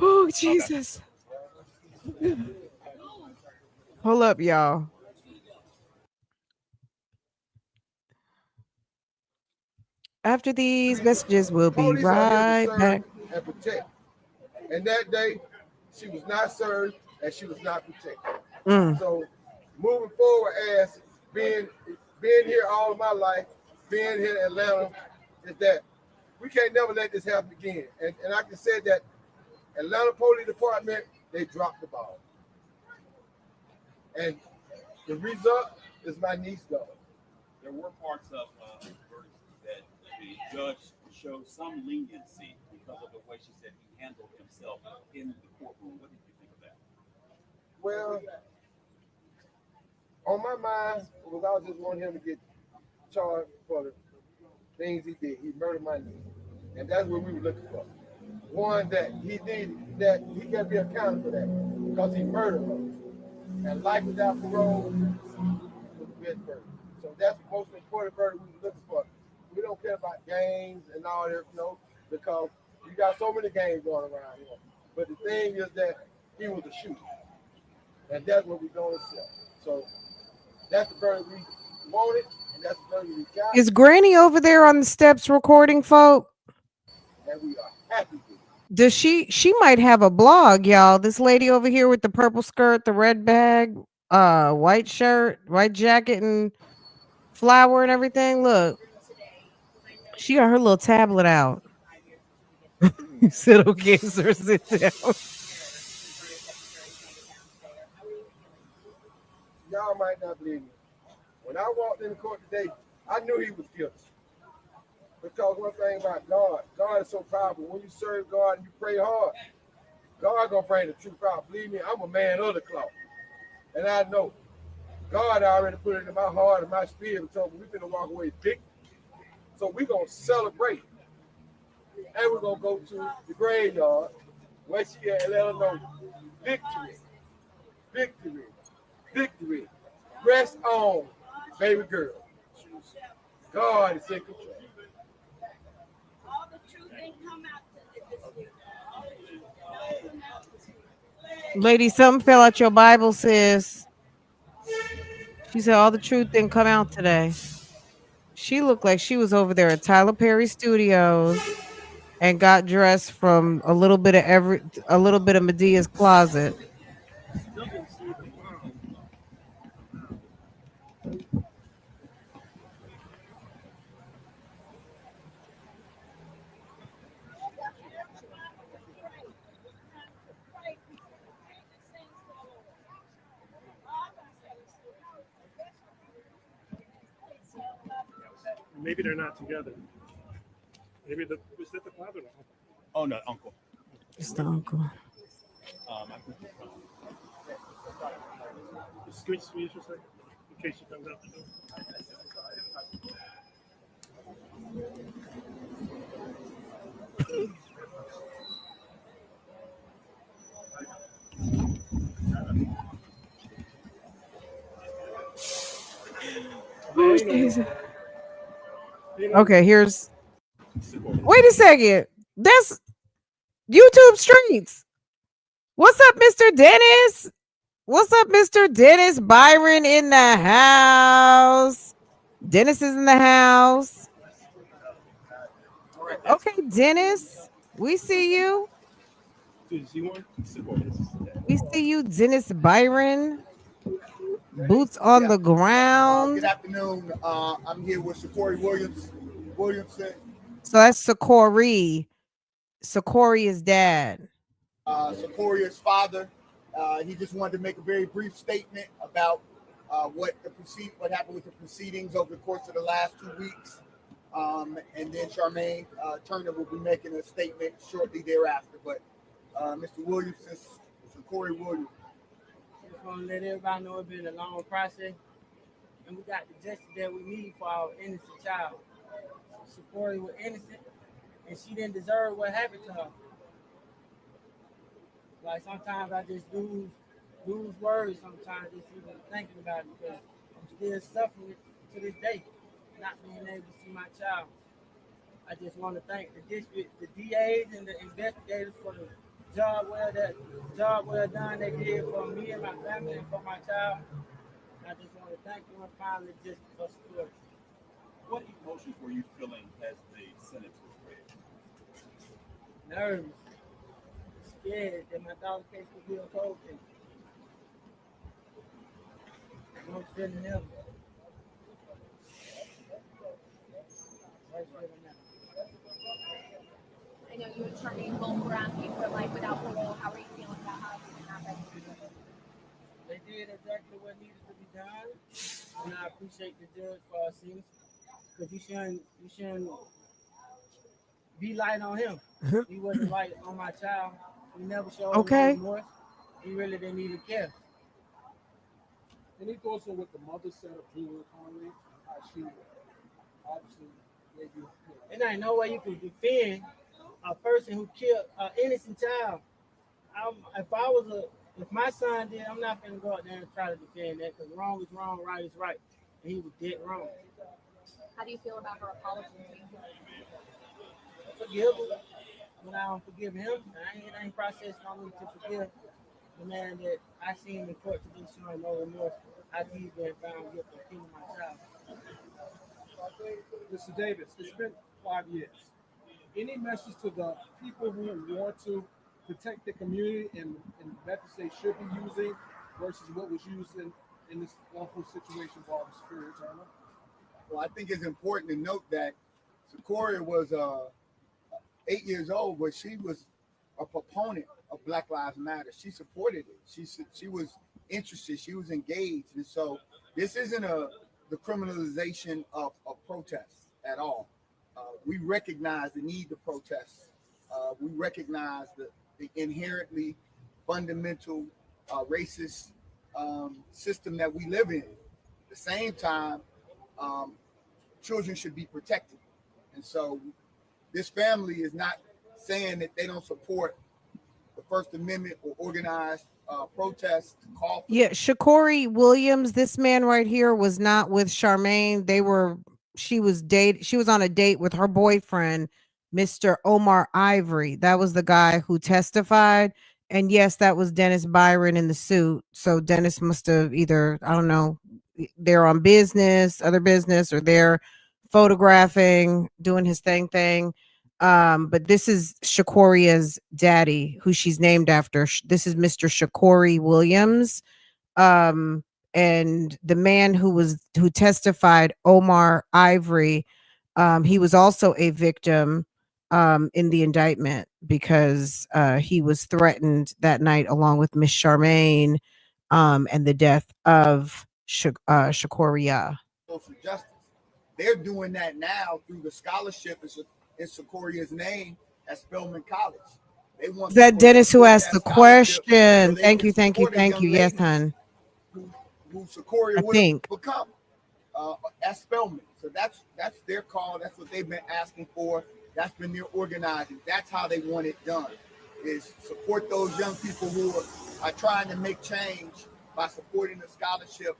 Oh, Jesus. Hold up, y'all. After these messages, we'll be Police are here to right serve back. and protect. And that day, she was not served and she was not protected. So moving forward, as being here all of my life, being here in Atlanta, is that we can't never let this happen again. And I can say that Atlanta Police Department, they dropped the ball. And the result is my niece gone. There were parts of the verdict that the judge showed some leniency because of the way she said he handled himself in the courtroom. What did you think of that? Well, on my mind was I just wanting him to get charged for the things he did. He murdered my niece. And that's what we were looking for. One, that he got to be accountable for that because he murdered her. And life without parole was the best verdict. So that's the most important verdict we were looking for. We don't care about games and all that, because you got so many games going around here. But the thing is that he was a shooter. And that's what we're going to sell. So that's the verdict we wanted, and that's the verdict we got. Is Granny over there on the steps recording, folk? And we are happy with it. Does she might have a blog, y'all. This lady over here with the purple skirt, the red bag, white shirt, white jacket, and flower and everything. Look, she got her little tablet out. You said, okay, sir, sit down. Y'all might not believe me. When I walked in the court today, I knew he was guilty. Because one thing about God, God is so powerful. When you serve God and you pray hard, God gonna bring the truth out. Believe me, I'm a man of the cloth. And I know God already put it in my heart and my spirit and told me we're gonna walk away big. So we're gonna celebrate. And we're gonna go to the graveyard where she at and let her know victory, victory, victory. Rest on, baby girl. God is in control. All the truth didn't come out this week. Lady, something fell out your Bible, sis. She said all the truth didn't come out today. She looked like she was over there at Tyler Perry Studios and got dressed from a little bit of Medea's closet. Maybe they're not together. Maybe was that the father? Oh no, uncle. It's the uncle. I think Can we just use your second? case she comes out the door. Okay, here's. Wait a second. That's YouTube streets. What's up, Mr. Dennis? What's up, Mr. Dennis Byron in the house? Dennis is in the house. Okay, Dennis, we see you. We see you, Dennis Byron. Boots on the ground. Good afternoon. I'm here with Shakori Williamson. So that's Sakori. Sakori's dad. Sakori's father. He just wanted to make a very brief statement about what happened with the proceedings over the course of the last 2 weeks. And then Charmaine Turner will be making a statement shortly thereafter. But Mr. Williamson, Sakori Williams. Just want to let everybody know it's been a long process, and we got the justice that we need for our innocent child. Sakori was innocent, and she didn't deserve what happened to her. Like sometimes I just lose words. Sometimes just even thinking about it because I'm still suffering to this day, not being able to see my child. I just want to thank the district, the DAs, and the investigators for the job well done they did for me and my family and for my child. I just want to thank you and finally just for support. What emotions were you feeling as the sentence was read? Nervous, scared that my daughter's case could be a cold case. I'm feeling nervous. I know you and Charmaine both were asking for life without parole. How are you feeling about how it happened? They did exactly what needed to be done, and I appreciate the judge for our scenes because you shouldn't be light on him. He wasn't light on my child. He never showed no remorse. He really didn't even care. Any thoughts on what the mother said of Julian Conley and how she obviously made you? And there ain't no way you can defend a person who killed an innocent child. If my son did, I'm not gonna go out there and try to defend that because wrong is wrong, right is right, and he was dead wrong. How do you feel about her apology? Forgive him, but I don't forgive him. It ain't processed on me to forgive the man that I seen in court today showing no remorse after he's been found guilty of killing my child. Mr. Davis, it's been 5 years. Any message to the people who want to protect the community and methods they should be using versus what was used in this awful situation for the Superior Turner? Well, I think it's important to note that Sakori was 8 years old, but she was a proponent of Black Lives Matter. She supported it. She was interested. She was engaged. And so this isn't the criminalization of protests at all. We recognize the need to protest. We recognize the inherently fundamental racist system that we live in. At the same time, children should be protected. And so this family is not saying that they don't support the First Amendment or organized protests to call for. Yeah, Shakori Williams, this man right here was not with Charmaine. She was on a date with her boyfriend, Mr. Omar Ivory. That was the guy who testified. And yes, that was Dennis Byron in the suit. So Dennis must have either, I don't know, they're on other business, or they're photographing, doing his thing. But this is Shakoria's daddy, who she's named after. This is Mr. Shakori Williams. And the man who testified, Omar Ivory, he was also a victim in the indictment because he was threatened that night along with Miss Charmaine and the death of Shakoria. Social justice. They're doing that now through the scholarship in Sakoria's name at Spelman College. They want Is that Dennis who asked the question? Thank you. Yes, hon. Who who Sequoia I would have think. become as Spellman. So that's their call. That's what they've been asking for. That's been their organizing. That's how they want it done, is support those young people who are trying to make change by supporting the scholarship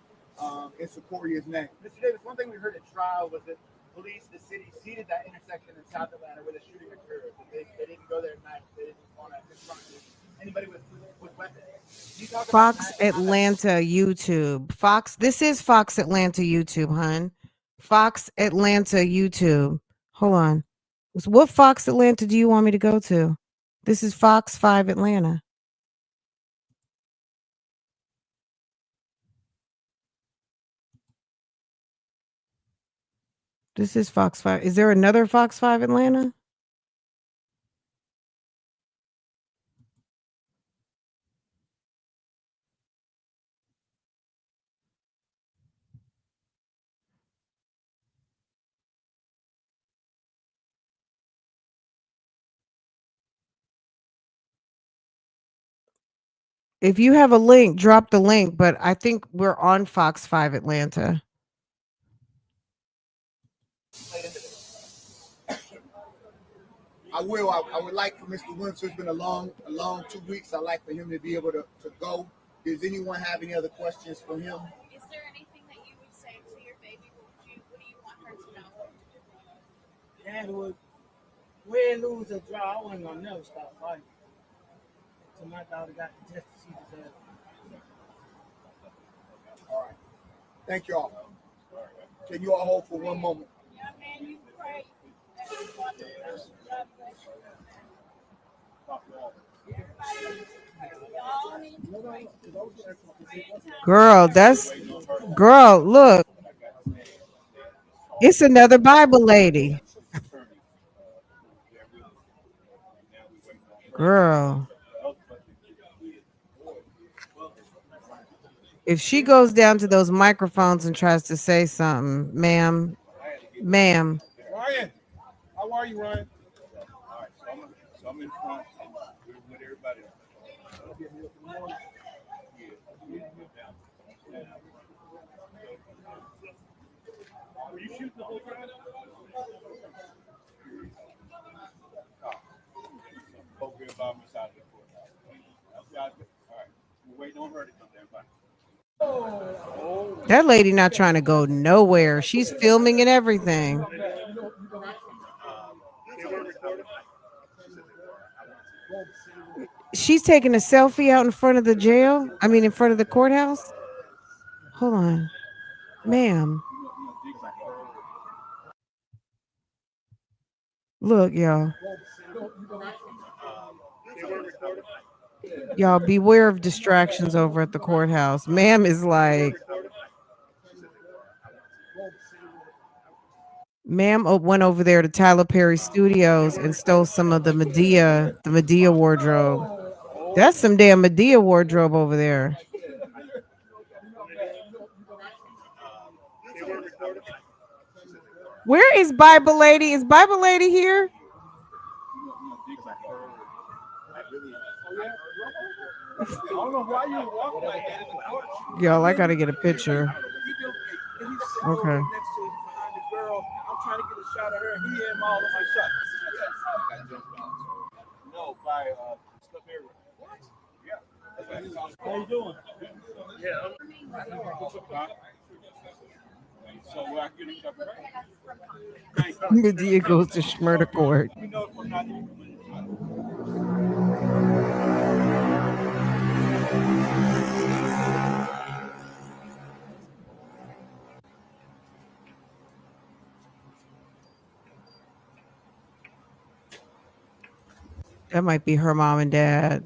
in Sequoia's name. Mr. Davis, one thing we heard at trial was that police, the city, seeded that intersection in South Atlanta where the shooting occurred. They didn't go there at night. They didn't want to confront anybody with weapons. Can you talk about Fox that and how that- Atlanta YouTube. Fox. This is Fox Atlanta YouTube, hun. Fox Atlanta YouTube. Hold on. What Fox Atlanta do you want me to go to? This is Fox 5 Atlanta. This is Fox 5. Is there another Fox 5 Atlanta? If you have a link, drop the link, but I think we're on Fox 5 Atlanta. I will. I would like for Mr. Wentz. It's been a long 2 weeks. I'd like for him to be able to go. Does anyone have any other questions for him? Is there anything that you would say to your baby? What do you want her to know? Dad would win, lose, or draw. I wasn't gonna never stop fighting. So my daughter got the justice she deserved. All right. Thank you all. Can you all hold for one moment? Yeah, man, you pray. Girl, look. It's another Bible lady. Girl. If she goes down to those microphones and tries to say something, ma'am. Ryan, how are you, Ryan? All right, so I'm in front with everybody. Were you shooting the whole time? Over here by my side of the courthouse. All right, we're waiting on her to come down. Bye. That lady not trying to go nowhere. She's filming and everything. She's taking a selfie out in front of the jail. I mean, in front of the courthouse. Hold on, ma'am. Look, y'all. Y'all beware of distractions over at the courthouse. Ma'am is like, ma'am went over there to Tyler Perry Studios and stole some of the Medea wardrobe. That's some damn Medea wardrobe over there. Where is Bible Lady? Is Bible Lady here? I don't know why you walk like that. Y'all, I gotta get a picture. Okay. Next to behind the girl, I'm trying to get a shot of her. He had all of my shots. No, by stuff everywhere. What? Yeah. How you doing? Yeah. So I can get a shot. Medea goes to Schmurda Court. You know, if I'm not That might be her mom and dad.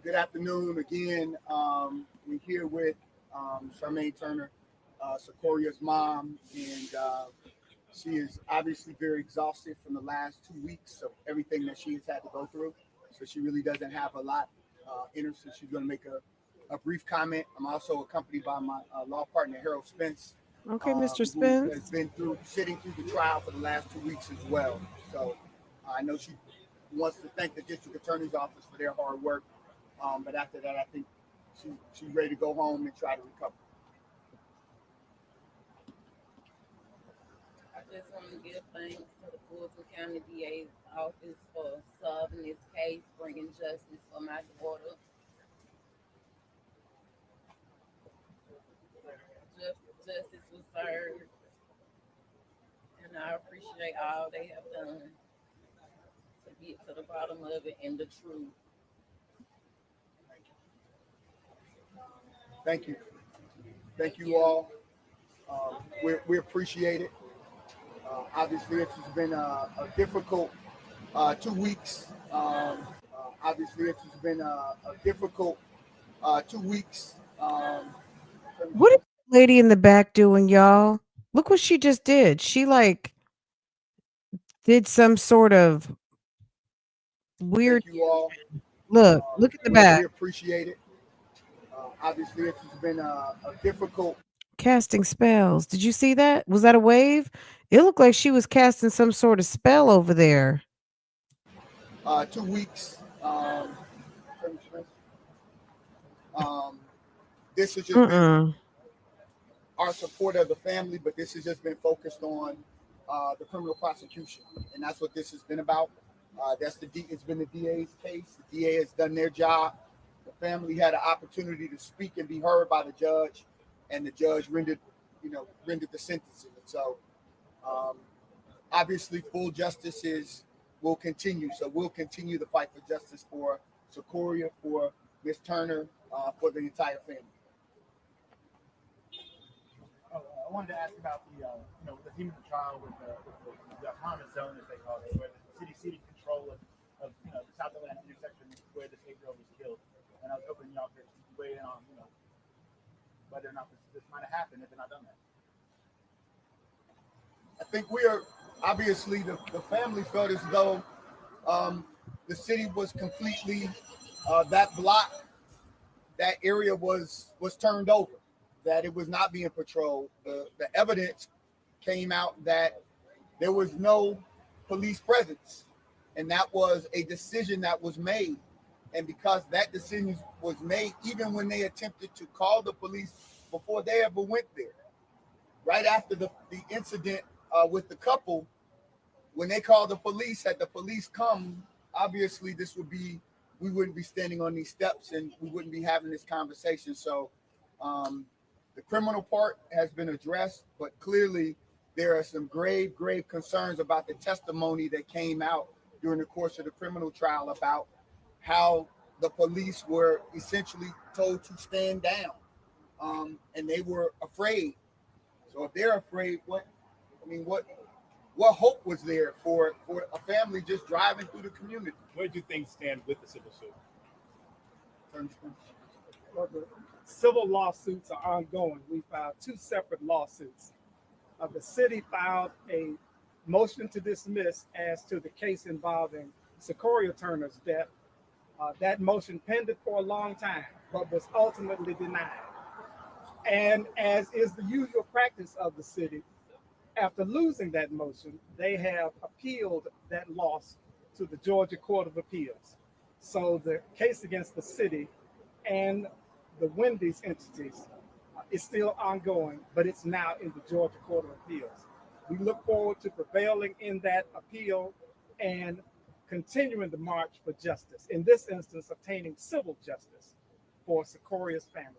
Good afternoon again. We're here with Charmaine Turner, Sequoia's mom, and she is obviously very exhausted from the last 2 weeks of everything that she has had to go through. So she really doesn't have a lot in her, so she's going to make a brief comment. I'm also accompanied by my law partner, Harold Spence. Okay, Mr. Who Spence. has been sitting through the trial for the last 2 weeks as well. So I know she wants to thank the district attorney's office for their hard work. But after that, I think she's ready to go home and try to recover. I just want to give thanks to the Fulton County DA's office for solving this case, bringing justice for my daughter. Justice was served, and I appreciate all they have done to get to the bottom of it and the truth. Thank you. Thank you all. We appreciate it. Obviously, this has been a difficult 2 weeks. Obviously, this has been a difficult 2 weeks. What is the lady in the back doing, y'all? Look what she just did. She like did some sort of weird. Thank you all. Look at the back. We appreciate it. Obviously, this has been a difficult. Casting spells. Did you see that? Was that a wave? It looked like she was casting some sort of spell over there. 2 weeks. This has just been our support of the family, but this has just been focused on the criminal prosecution, and that's what this has been about. It's been the DA's case. The DA has done their job. The family had an opportunity to speak and be heard by the judge, and the judge rendered the sentences. So, obviously, full justice will continue. So we'll continue the fight for justice for Sequoia, for Miss Turner, for the entire family. I wanted to ask about the theme of the trial with the autonomous zone, as they call it, where the city ceded control of the South Atlanta intersection where the 8-year-old was killed. And I was hoping y'all could weigh in on whether or not this might have happened if they're not done that. I think we are obviously the family felt as though the city was completely that block, that area was turned over, that it was not being patrolled. The evidence came out that there was no police presence, and that was a decision that was made. And because that decision was made, even when they attempted to call the police before they ever went there, right after the incident with the couple, when they called the police, had the police come, obviously we wouldn't be standing on these steps and we wouldn't be having this conversation. So the criminal part has been addressed, but clearly there are some grave concerns about the testimony that came out during the course of the criminal trial about how the police were essentially told to stand down, and they were afraid. So if they're afraid, what hope was there for a family just driving through the community? Where do things stand with the civil suit? Well, the civil lawsuits are ongoing. We filed 2 separate lawsuits. The city filed a motion to dismiss as to the case involving Sequoia Turner's death. That motion pended for a long time, but was ultimately denied. And as is the usual practice of the city, after losing that motion, they have appealed that loss to the Georgia Court of Appeals. So the case against the city and the Wendy's entities is still ongoing, but it's now in the Georgia Court of Appeals. We look forward to prevailing in that appeal and continuing the march for justice. In this instance, obtaining civil justice for Sequoia's family.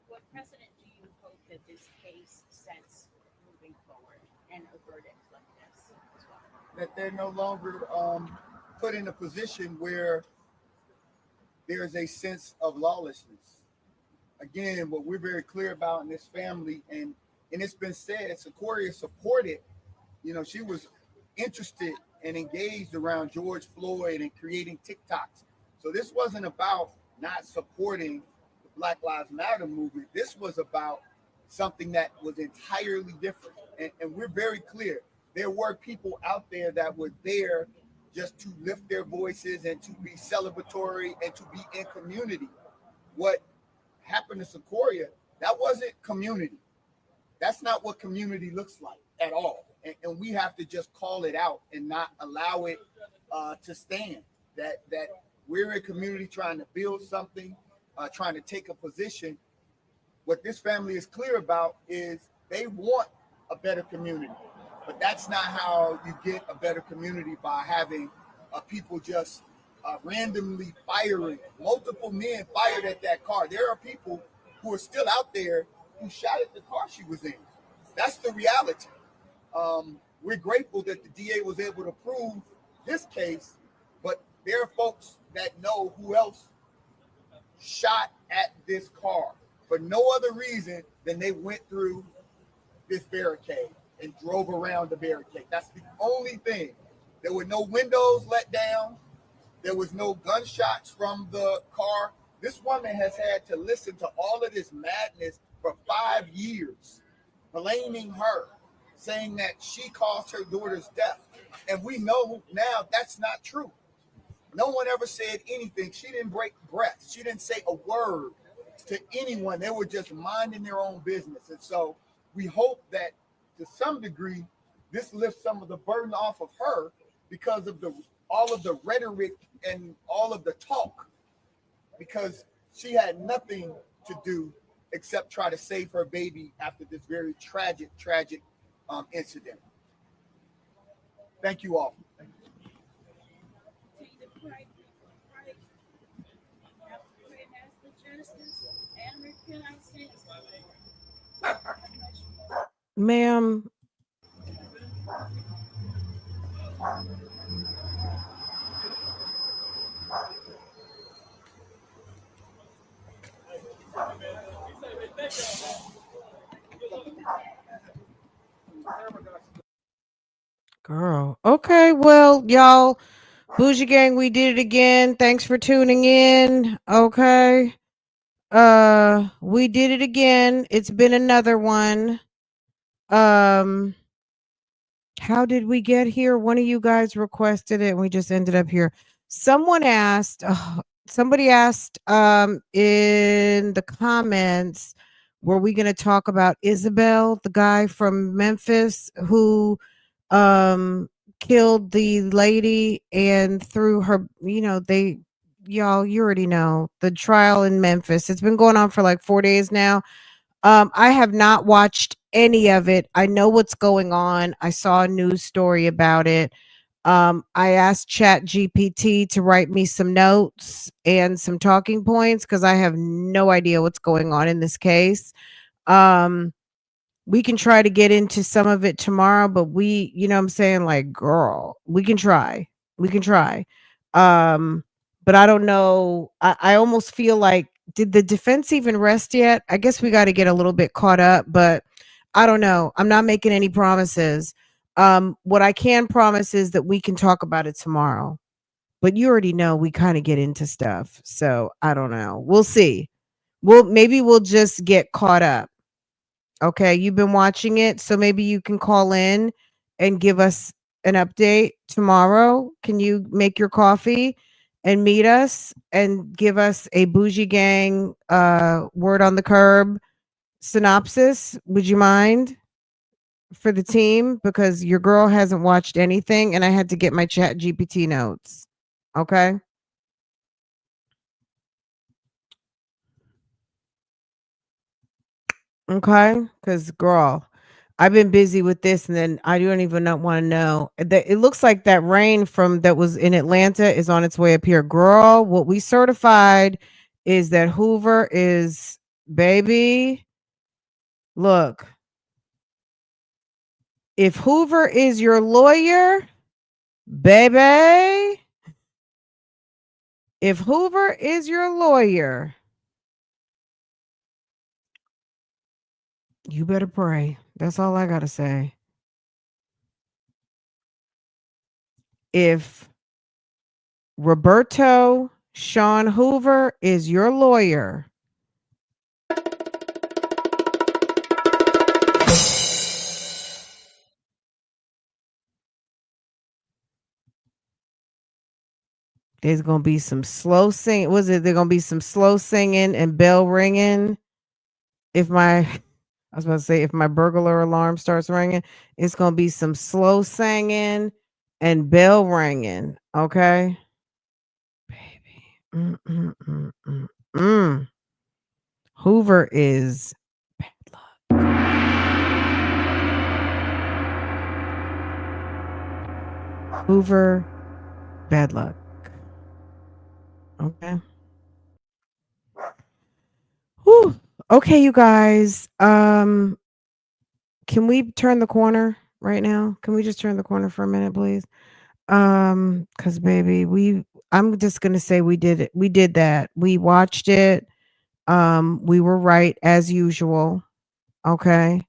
What precedent do you hope that this case sets moving forward and a verdict like this as well? That they're no longer put in a position where there's a sense of lawlessness. Again, what we're very clear about in this family, and it's been said, Sequoia supported, she was interested and engaged around George Floyd and creating TikToks. So this wasn't about not supporting the Black Lives Matter movement. This was about something that was entirely different. And we're very clear. There were people out there that were there just to lift their voices and to be celebratory and to be in community. What happened to Sequoia, that wasn't community. That's not what community looks like at all. And we have to just call it out and not allow it to stand. That we're a community trying to build something, trying to take a position. What this family is clear about is they want a better community, but that's not how you get a better community, by having people just randomly firing. Multiple men fired at that car. There are people who are still out there who shot at the car she was in. That's the reality. We're grateful that the DA was able to prove this case, but there are folks that know who else shot at this car for no other reason than they went through this barricade and drove around the barricade. That's the only thing. There were no windows let down. There was no gunshots from the car. This woman has had to listen to all of this madness for 5 years, blaming her, saying that she caused her daughter's death. And we know now that's not true. No one ever said anything. She didn't break breath. She didn't say a word to anyone. They were just minding their own business. And so we hope that to some degree, this lifts some of the burden off of her, because of all of the rhetoric and all of the talk, because she had nothing to do except try to save her baby after this very tragic incident. Thank you all. Ma'am. Girl. Okay, well, y'all, Bougie Gang, we did it again. Thanks for tuning in. Okay. We did it again. It's been another one. How did we get here? One of you guys requested it and we just ended up here. Somebody asked in the comments, were we going to talk about Isabel, the guy from Memphis who killed the lady and threw her, y'all, you already know the trial in Memphis. It's been going on for like 4 days now. I have not watched any of it. I know what's going on. I saw a news story about it. I asked Chat GPT to write me some notes and some talking points because I have no idea what's going on in this case. We can try to get into some of it tomorrow, but what I'm saying, like, girl, we can try. We can try. But I don't know. I almost feel like, did the defense even rest yet? I guess we got to get a little bit caught up, but I don't know. I'm not making any promises. What I can promise is that we can talk about it tomorrow. But you already know we kind of get into stuff. So I don't know. We'll see. Maybe we'll just get caught up. Okay, you've been watching it, so maybe you can call in and give us an update tomorrow. Can you make your coffee and meet us and give us a Bougie Gang word on the curb synopsis? Would you mind, for the team? Because your girl hasn't watched anything and I had to get my Chat GPT notes. Okay? Okay, because girl, I've been busy with this, and then I don't even want to know. It looks like that rain that was in Atlanta is on its way up here. Girl, what we certified is that Hoover is, baby. Look, if Hoover is your lawyer, baby. If Hoover is your lawyer, you better pray. That's all I got to say. If Roberto Sean Hoover is your lawyer, there's gonna be some slow singing. There gonna be some slow singing and bell ringing? I was about to say, if my burglar alarm starts ringing, it's gonna be some slow singing and bell ringing. Okay, baby. Mm. is Hoover, bad luck. Okay. Whew. Okay, you guys. Can we turn the corner right now? Can we just turn the corner for a minute, please? Cause baby, I'm just gonna say we did it. We did that. We watched it. We were right as usual. Okay.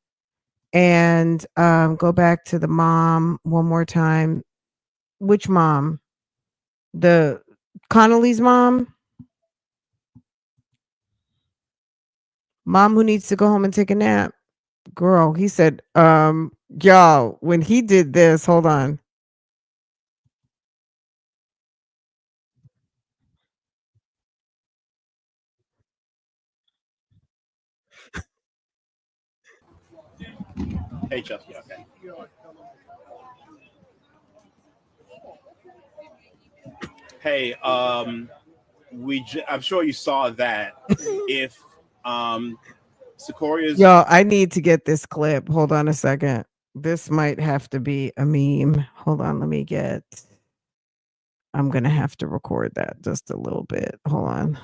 And go back to the mom one more time. Which mom? The Connolly's mom? Mom who needs to go home and take a nap. Girl, he said, y'all, when he did this, hold on. Hey, Chelsea. Okay. Hey, I'm sure you saw that. If Secoria's Y'all, I need to get this clip. Hold on a second. This might have to be a meme. Hold on, I'm gonna have to record that just a little bit. Hold on.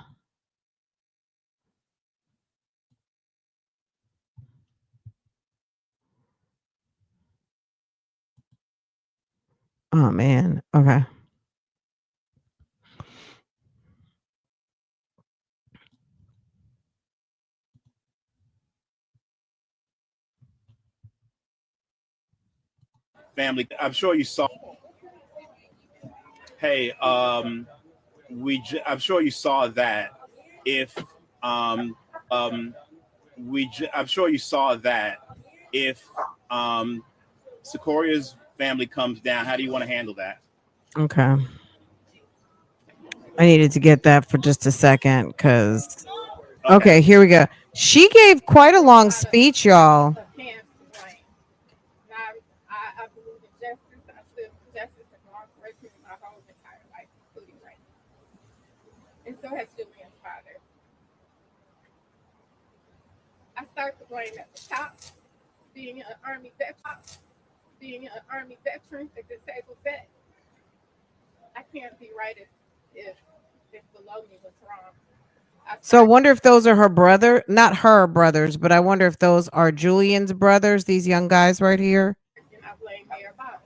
Oh man. Okay. family, I'm sure you saw. Hey, I'm sure you saw that. If I'm sure you saw that. If Secoria's family comes down, how do you want to handle that? Okay. I needed to get that for just a second because okay, here we go. She gave quite a long speech, y'all. I believe in justice. I stood for justice and cooperation my whole entire life, including right now. And so has Julian's father. I start the blame at the top, being an Army veteran, a disabled vet. I can't be right if below me was wrong. So I wonder if those are her brother, not her brothers, but I wonder if those are Julian's brothers, these young guys right here. And I blame Mayor Bottoms.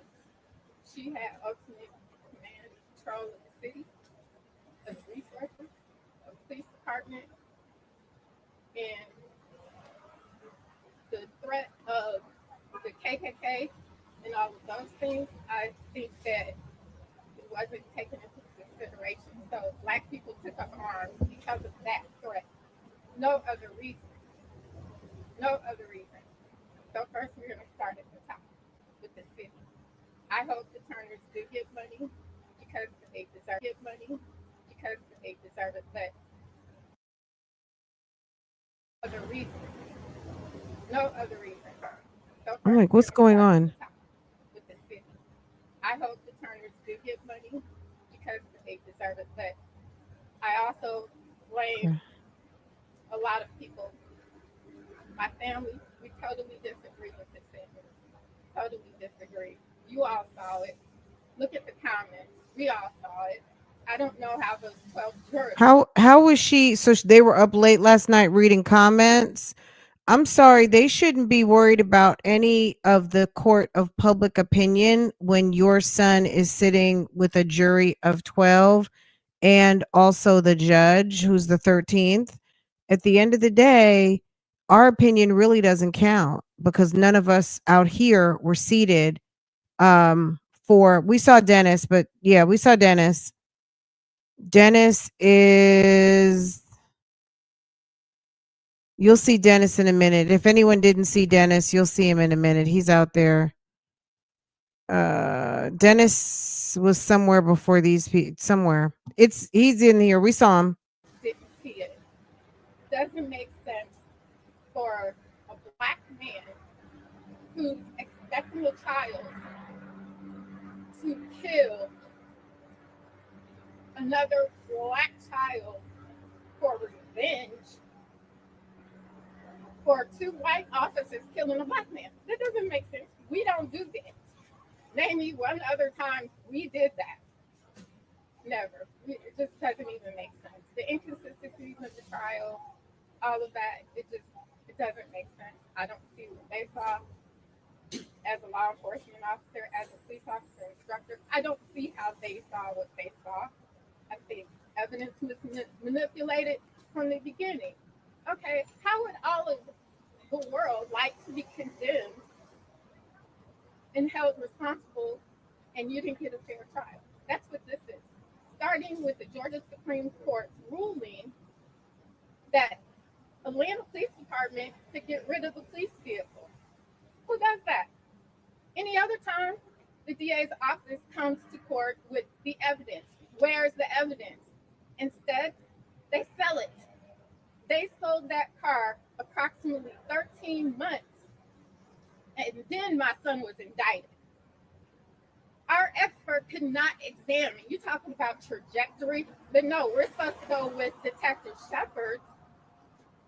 She had ultimate command and control of the city, of the resources, of the police department, and the threat of the KKK and all of those things. I think that it wasn't taken into consideration. So Black people took up arms because of that threat. No other reason. No other reason. So first we're gonna start at the top with the city. I hope the Turners do get money because they deserve it, but other reason. No other reason. So I'm first like, we're what's gonna going start at on? the top with the city. I hope the Turners do get money because they deserve it, but I also blame a lot of people. My family, we totally disagree with this sentence. Totally disagree. You all saw it. Look at the comments. We all saw it. I don't know how those 12 jurors. How was she? So they were up late last night reading comments. I'm sorry, they shouldn't be worried about any of the court of public opinion when your son is sitting with a jury of 12 and also the judge who's the 13th. At the end of the day, our opinion really doesn't count because none of us out here were seated for we saw Dennis, but yeah, we saw Dennis. Dennis is you'll see Dennis in a minute. If anyone didn't see Dennis, you'll see him in a minute. He's out there. Dennis was somewhere before these people. Somewhere. He's in here. We saw him. Didn't see it. Doesn't make sense for a Black man who's expecting a child to kill another Black child for revenge for 2 white officers killing a black man. That doesn't make sense. We don't do that. Name me one other time we did that. Never. It just doesn't even make sense. The inconsistencies of the trial, all of that, it doesn't make sense. I don't see what they saw as a law enforcement officer, as a police officer, instructor. I don't see how they saw what they saw. I think evidence was manipulated from the beginning. Okay, how would all of the world like to be condemned and held responsible and you didn't get a fair trial? That's what this is. Starting with the Georgia Supreme Court's ruling that Atlanta Police Department could get rid of the police vehicle. Who does that? Any other time, the DA's office comes to court with the evidence. Where's the evidence? Instead, they sell it. They sold that car approximately 13 months, and then my son was indicted. Our expert could not examine. You talking about trajectory, but no, we're supposed to go with Detective Shepard's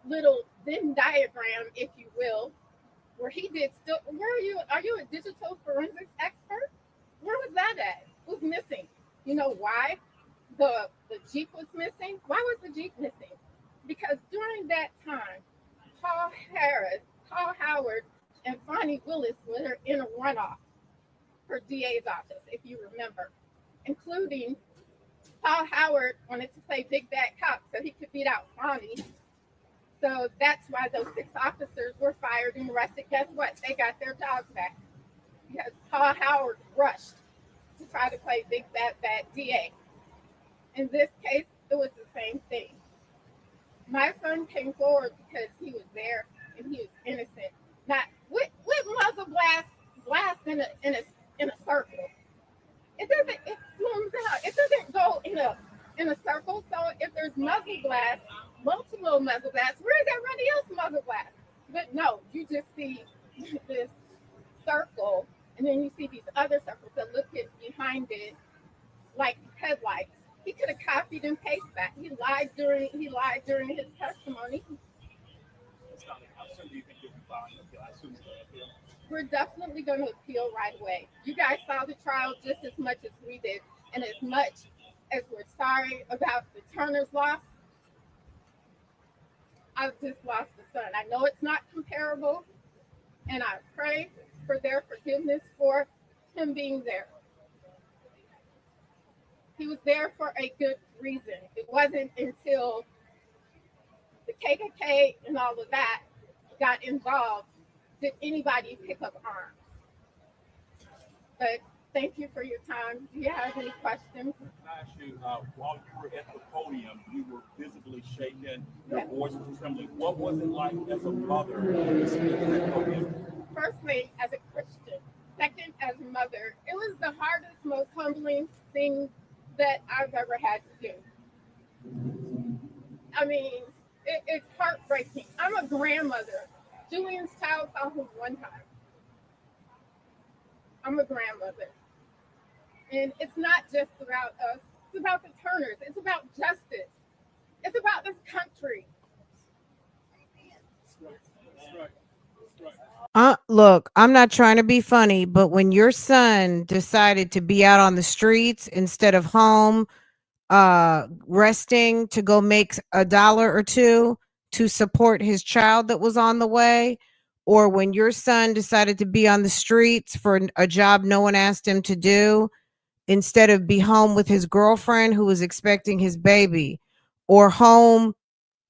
little Venn diagram, if you will, where he did still. Where are you? Are you a digital forensics expert? Where was that at? Who's missing? You know why the Jeep was missing? Why was the Jeep missing? Because during that time, Paul Howard, and Fonnie Willis were in a runoff for DA's office, if you remember, including Paul Howard wanted to play big bad cop so he could beat out Fonnie. So that's why those 6 officers were fired and arrested. Guess what? They got their jobs back because Paul Howard rushed to try to play big bad DA. In this case, it was the same thing. My son came forward because he was there and he was innocent. Not with muzzle blast in a circle. It zooms out. It doesn't go in a circle. So if there's muzzle blast, multiple muzzle blasts, where is everybody else muzzle blast? But no, you just see this circle, and then you see these other circles that look at behind it like headlights. He could have copied and pasted that. He lied during his testimony. We're definitely going to appeal right away. You guys saw the trial just as much as we did, and as much as we're sorry about the Turner's loss, I've just lost a son. I know it's not comparable, and I pray for their forgiveness for him being there. He was there for a good reason. It wasn't until the KKK and all of that got involved did anybody pick up arms. But thank you for your time. Do you have any questions? I asked you, while you were at the podium, you were visibly shaken, your voice was trembling. What was it like as a mother to speak at that podium? Firstly, as a Christian. Second, as a mother. It was the hardest, most humbling thing that I've ever had to do. I mean, it's heartbreaking. I'm a grandmother. Julian's child saw him one time. I'm a grandmother. And it's not just about us. It's about the Turners. It's about justice. It's about this country. Look, I'm not trying to be funny, but when your son decided to be out on the streets instead of home, resting to go make $1 or $2 to support his child that was on the way, or when your son decided to be on the streets for a job no one asked him to do, instead of be home with his girlfriend who was expecting his baby, or home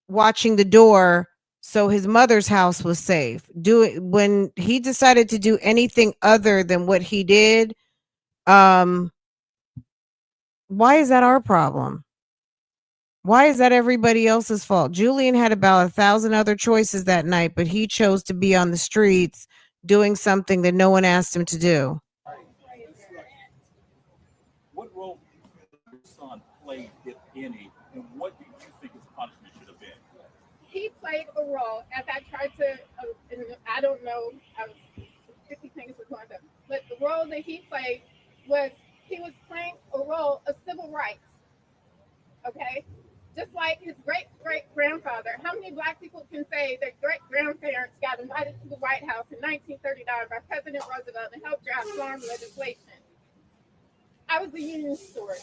watching the door so his mother's house was safe. When he decided to do anything other than what he did, why is that our problem? Why is that everybody else's fault? Julian had about 1,000 other choices that night, but he chose to be on the streets doing something that no one asked him to do. What role did your son play, if any, and what do you think his punishment should have been? He played a role, as I tried to, I don't know, I was 50 things were going on, but the role that he played was he was playing a role of civil rights. Okay? just like his great-great-grandfather. How many Black people can say their great-grandparents got invited to the White House in 1939 by President Roosevelt and helped draft farm legislation? I was a union steward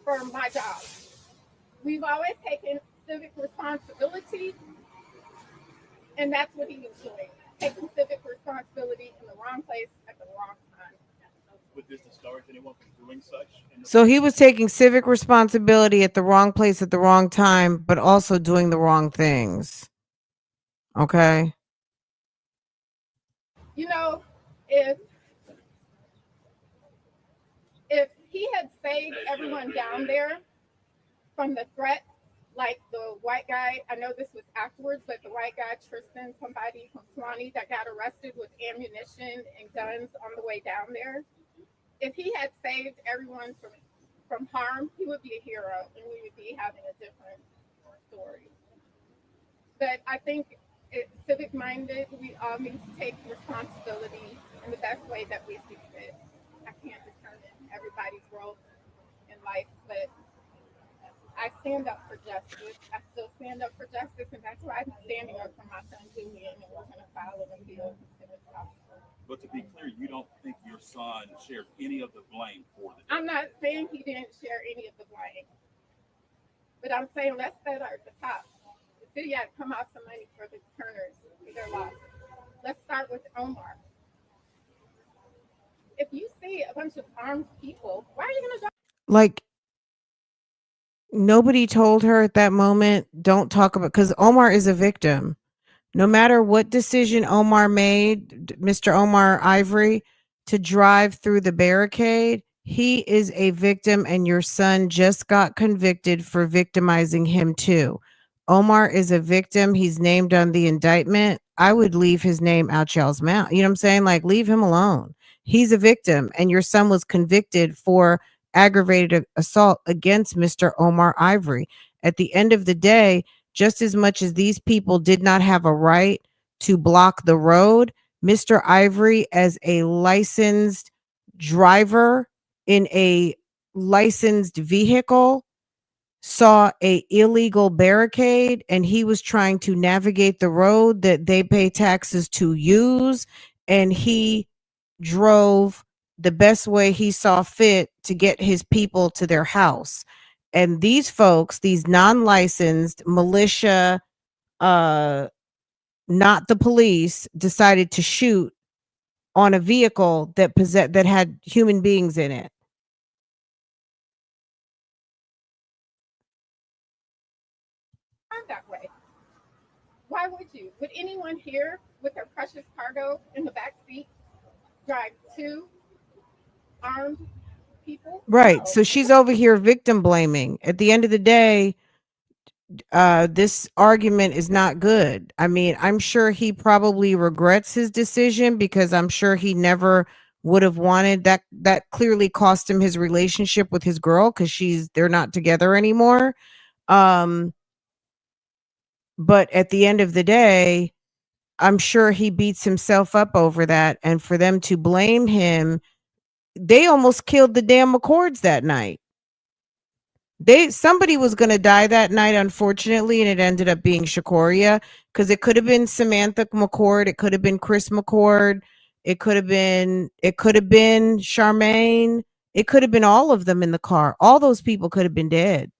for my job. We've always taken civic responsibility, and that's what he was doing, taking civic responsibility in the wrong place at the wrong time. Would this discourage anyone from doing such? So he was taking civic responsibility at the wrong place at the wrong time, but also doing the wrong things. Okay. You know, if he had saved everyone down there from the threat, like the white guy, I know this was afterwards, but the white guy, Tristan, somebody from Swanee that got arrested with ammunition and guns on the way down there, if he had saved everyone from harm, he would be a hero and we would be having a different story. But I think civic minded, we all need to take responsibility in the best way that we see fit. I can't determine everybody's role in life, but I stand up for justice. I still stand up for justice, and that's why I'm standing up for my son Julian, and we're going to file an appeal as soon as possible. But to be clear, you don't think your son shared any of the blame for the death? I'm not saying he didn't share any of the blame, but I'm saying let's start at the top. The city had to come out some money for the Turners for their loss. Let's start with Omar. If you see a bunch of armed people, why are you going to go? Like, nobody told her at that moment, don't talk about, because Omar is a victim. No matter what decision Omar made, Mr. Omar Ivory, to drive through the barricade, he is a victim, and your son just got convicted for victimizing him too. Omar is a victim. He's named on the indictment. I would leave his name out y'all's mouth. You know what I'm saying? Like, leave him alone. He's a victim, and your son was convicted for aggravated assault against Mr. Omar Ivory. At the end of the day, just as much as these people did not have a right to block the road, Mr. Ivory, as a licensed driver in a licensed vehicle, saw a illegal barricade, and he was trying to navigate the road that they pay taxes to use, and he drove the best way he saw fit to get his people to their house. And these folks, these non-licensed militia, not the police, decided to shoot on a vehicle that had human beings in it. That way. Why would you? Would anyone here with their precious cargo in the back seat drive two armed people? Right. No. So she's over here victim blaming. At the end of the day, this argument is not good. I mean, I'm sure he probably regrets his decision, because I'm sure he never would have wanted that. That clearly cost him his relationship with his girl, because they're not together anymore. But at the end of the day, I'm sure he beats himself up over that. And for them to blame him, they almost killed the damn McCords that night. Somebody was going to die that night, unfortunately, and it ended up being Shakoria, because it could have been Samantha McCord, it could have been Chris McCord, it could have been Charmaine, it could have been all of them in the car. All those people could have been dead.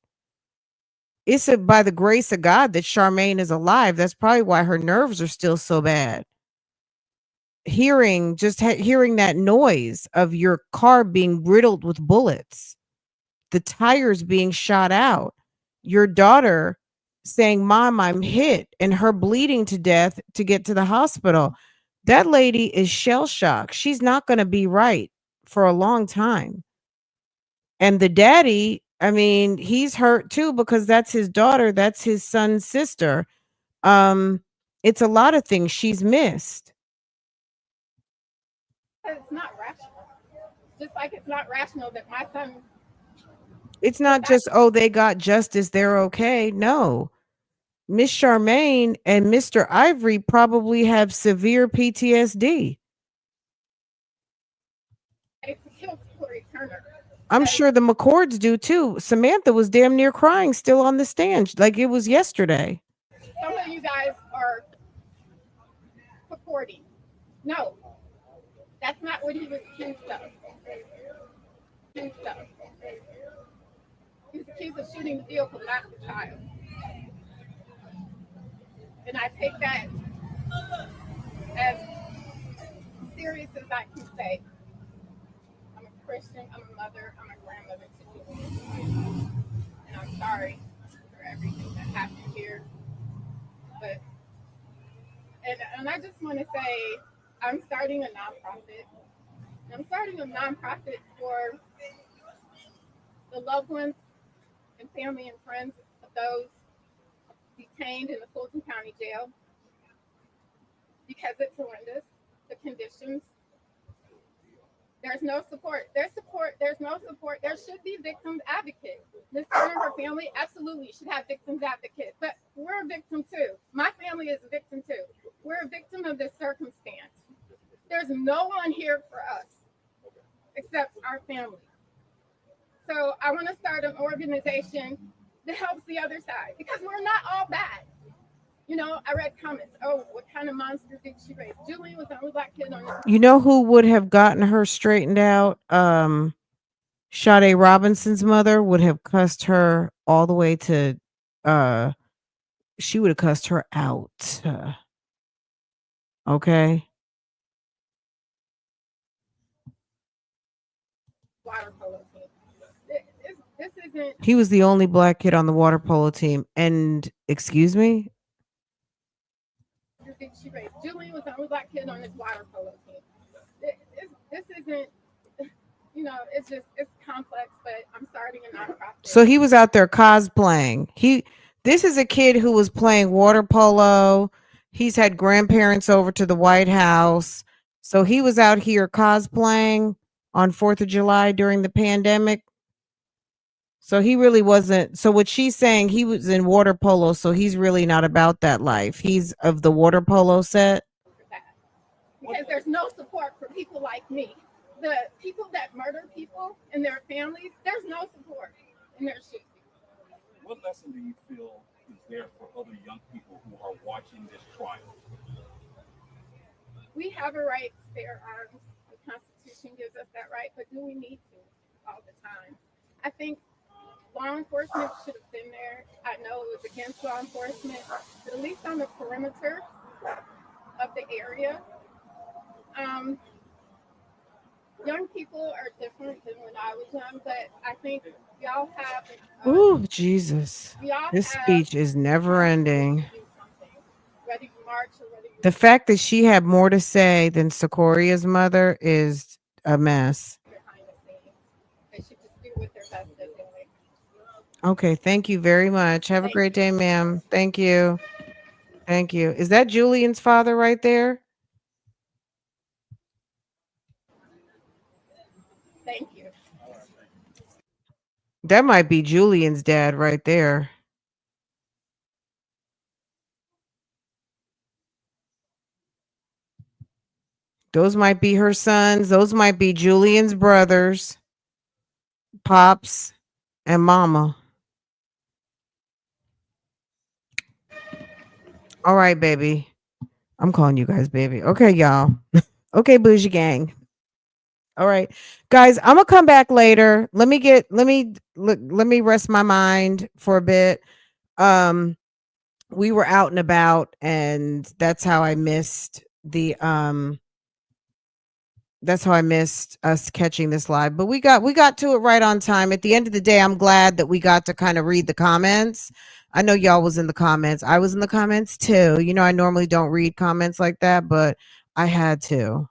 It's by the grace of God that Charmaine is alive. That's probably why her nerves are still so bad. Hearing that noise of your car being riddled with bullets, the tires being shot out, your daughter saying, "Mom, I'm hit," and her bleeding to death to get to the hospital. That lady is shell shocked. She's not going to be right for a long time. And the daddy, I mean, he's hurt too, because that's his daughter, that's his son's sister. It's a lot of things she's missed. It's not rational. Just like it's not rational that my son. It's not just, oh, they got justice, they're okay. No. Miss Charmaine and Mr. Ivory probably have severe PTSD. To kill Corey Turner. I'm sure the McCords do too. Samantha was damn near crying still on the stand like it was yesterday. Some of you guys are purporting. No, that's not what he was accused of. He was accused of shooting the vehicle, not the child. And I take that as serious as I can say. I'm a Christian, I'm a mother, I'm a grandmother to Julian. And I'm sorry for everything that happened here. But and I just want to say I'm starting a nonprofit. I'm starting a nonprofit for the loved ones and family and friends of those detained in the Fulton County Jail because it's horrendous, the conditions. There's no support. There's no support. There should be victims advocates. Ms. Turner and her family absolutely should have victims advocates. But we're a victim too. My family is a victim too. We're a victim of this circumstance. There's no one here for us except our family. So I want to start an organization that helps the other side because we're not all bad. You know, I read comments. Oh, what kind of monster did she raise? Julian was the only black kid on this. You know who would have gotten her straightened out? Sade Robinson's mother would have cussed her all the way to she would have cussed her out. Okay. Water polo team. This isn't. He was the only black kid on the water polo team. And excuse me? She raised. Julian was the only black kid on this water polo team. This isn't, you know, it's complex, but I'm starting a nonprofit. So he was out there cosplaying. This is a kid who was playing water polo. He's had grandparents over to the White House. So he was out here cosplaying on 4th of July during the pandemic. So he really wasn't. So what she's saying, he was in water polo, so he's really not about that life. He's of the water polo set. Because there's no support for people like me. The people that murder people and their families, there's no support. And there should be. What lesson do you feel is there for other young people who are watching this trial? We have a right to bear arms. The Constitution gives us that right, but do we need to all the time? I think law enforcement should have been there. I know it was against law enforcement, but at least on the perimeter of the area. Young people are different than when I was young, but I think y'all have. Ooh, Jesus. This speech is never ending. Whether you march or whether you. The fact that she had more to say than Secoria's mother is a mess. They should just do what they're best at doing. Okay, thank you very much. Have a great day, ma'am. Thank you. Thank you. Is that Julian's father right there? Thank you. That might be Julian's dad right there. Those might be her sons. Those might be Julian's brothers, Pops, and Mama. All right, baby. I'm calling you guys baby. Okay, y'all. Okay, bougie gang. All right, guys, I'm gonna come back later. Let me rest my mind for a bit. We were out and about, and that's how I missed us catching this live. But we got to it right on time. At the end of the day, I'm glad that we got to kind of read the comments. I know y'all was in the comments. I was in the comments too. You know, I normally don't read comments like that, but I had to.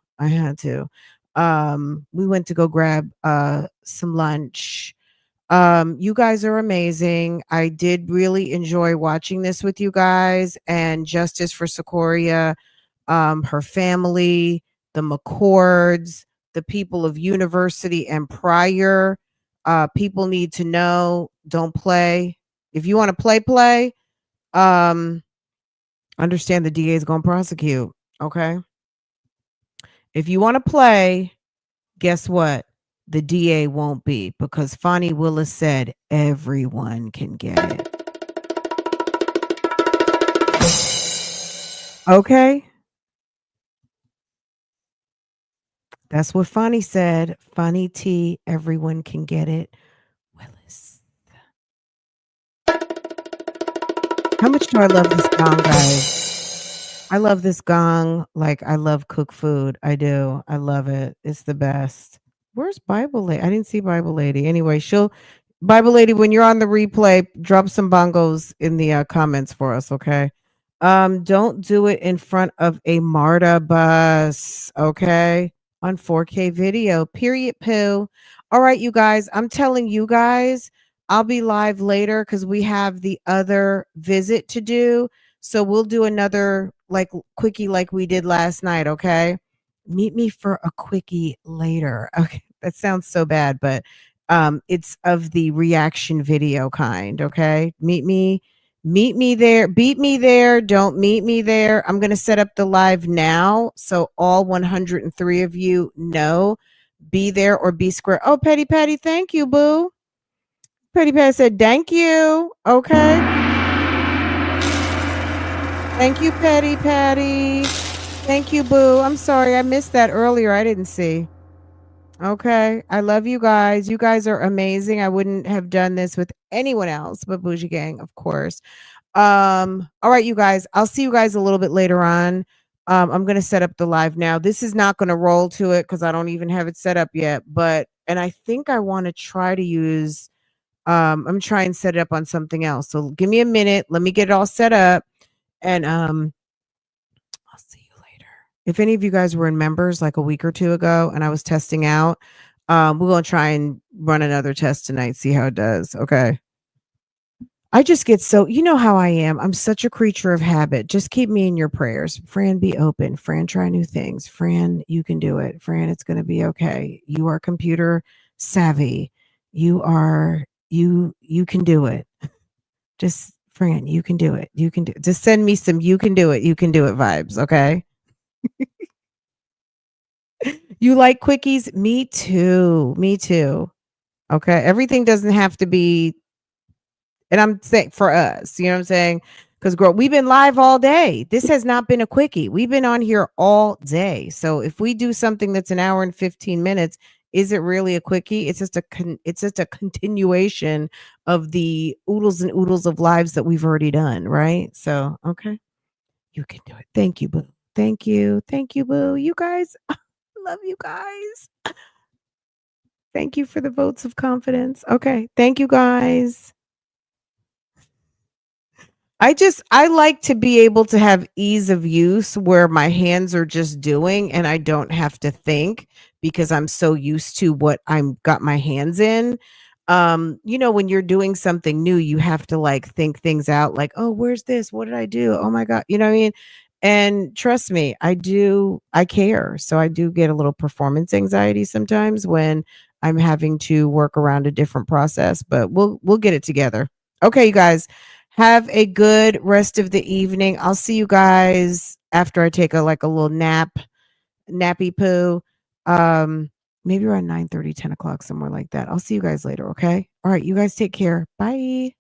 We went to go grab some lunch. You guys are amazing. I did really enjoy watching this with you guys, and justice for Secoria, her family, the McCords, the people of University and Pryor. People need to know, don't play. If you want to play, understand the DA is going to prosecute. Okay. If you want to play, guess what? the DA won't be, because Fonnie Willis said everyone can get it. Okay? That's what Fonnie said. Fonnie T, everyone can get it. Willis. How much do I love this gong, guys? I love this gong. Like, I love cook food. I do. I love it. It's the best. Where's Bible Lady? I didn't see Bible Lady. Anyway, Bible Lady, when you're on the replay, drop some bongos in the comments for us, okay? Don't do it in front of a MARTA bus, okay? On 4K video, period, poo. All right, you guys, I'm telling you guys, I'll be live later because we have the other visit to do. So we'll do another like quickie like we did last night, okay? Meet me for a quickie later. Okay. That sounds so bad, but it's of the reaction video kind, okay? Meet me there, beat me there, don't meet me there. I'm going to set up the live now so all 103 of you know. Be there or be square. Oh, Petty Patty, thank you, boo. Petty Patty said, thank you. Okay. Thank you, Petty Patty. Thank you, boo. I'm sorry. I missed that earlier. I didn't see. Okay. I love you guys. You guys are amazing. I wouldn't have done this with anyone else but Bougie Gang, of course. All right, you guys. I'll see you guys a little bit later on. I'm gonna set up the live now. This is not gonna roll to it because I don't even have it set up yet. And I think I want to try to use I'm trying to set it up on something else. So give me a minute. Let me get it all set up. And I'll see you later. If any of you guys were in members like a week or two ago and I was testing out, we're gonna try and run another test tonight, see how it does. Okay. I just get so, you know how I am. I'm such a creature of habit. Just keep me in your prayers. Fran, be open. Fran, try new things. Fran, you can do it. Fran, it's going to be okay. You are computer savvy. You can do it. Just Fran, you can do it. You can do it. Just send me some you can do it vibes, okay? You like quickies? Me too. Me too. Okay. Everything doesn't have to be. And I'm saying for us, you know what I'm saying? Because girl, we've been live all day. This has not been a quickie. We've been on here all day. So if we do something that's an hour and 15 minutes, is it really a quickie? It's just a continuation of the oodles and oodles of lives that we've already done, right? So okay, you can do it. Thank you, boo. Thank you, boo. You guys, love you guys. Thank you for the votes of confidence. Okay, thank you guys. I like to be able to have ease of use where my hands are just doing and I don't have to think because I'm so used to what I'm got my hands in. When you're doing something new, you have to like think things out like, "Oh, where's this? What did I do? Oh my god." You know what I mean? And trust me, I care. So I do get a little performance anxiety sometimes when I'm having to work around a different process, but we'll get it together. Okay, you guys. Have a good rest of the evening. I'll see you guys after I take a little nappy poo. Maybe around 9:30, 10 o'clock, somewhere like that. I'll see you guys later, okay? All right, you guys take care. Bye.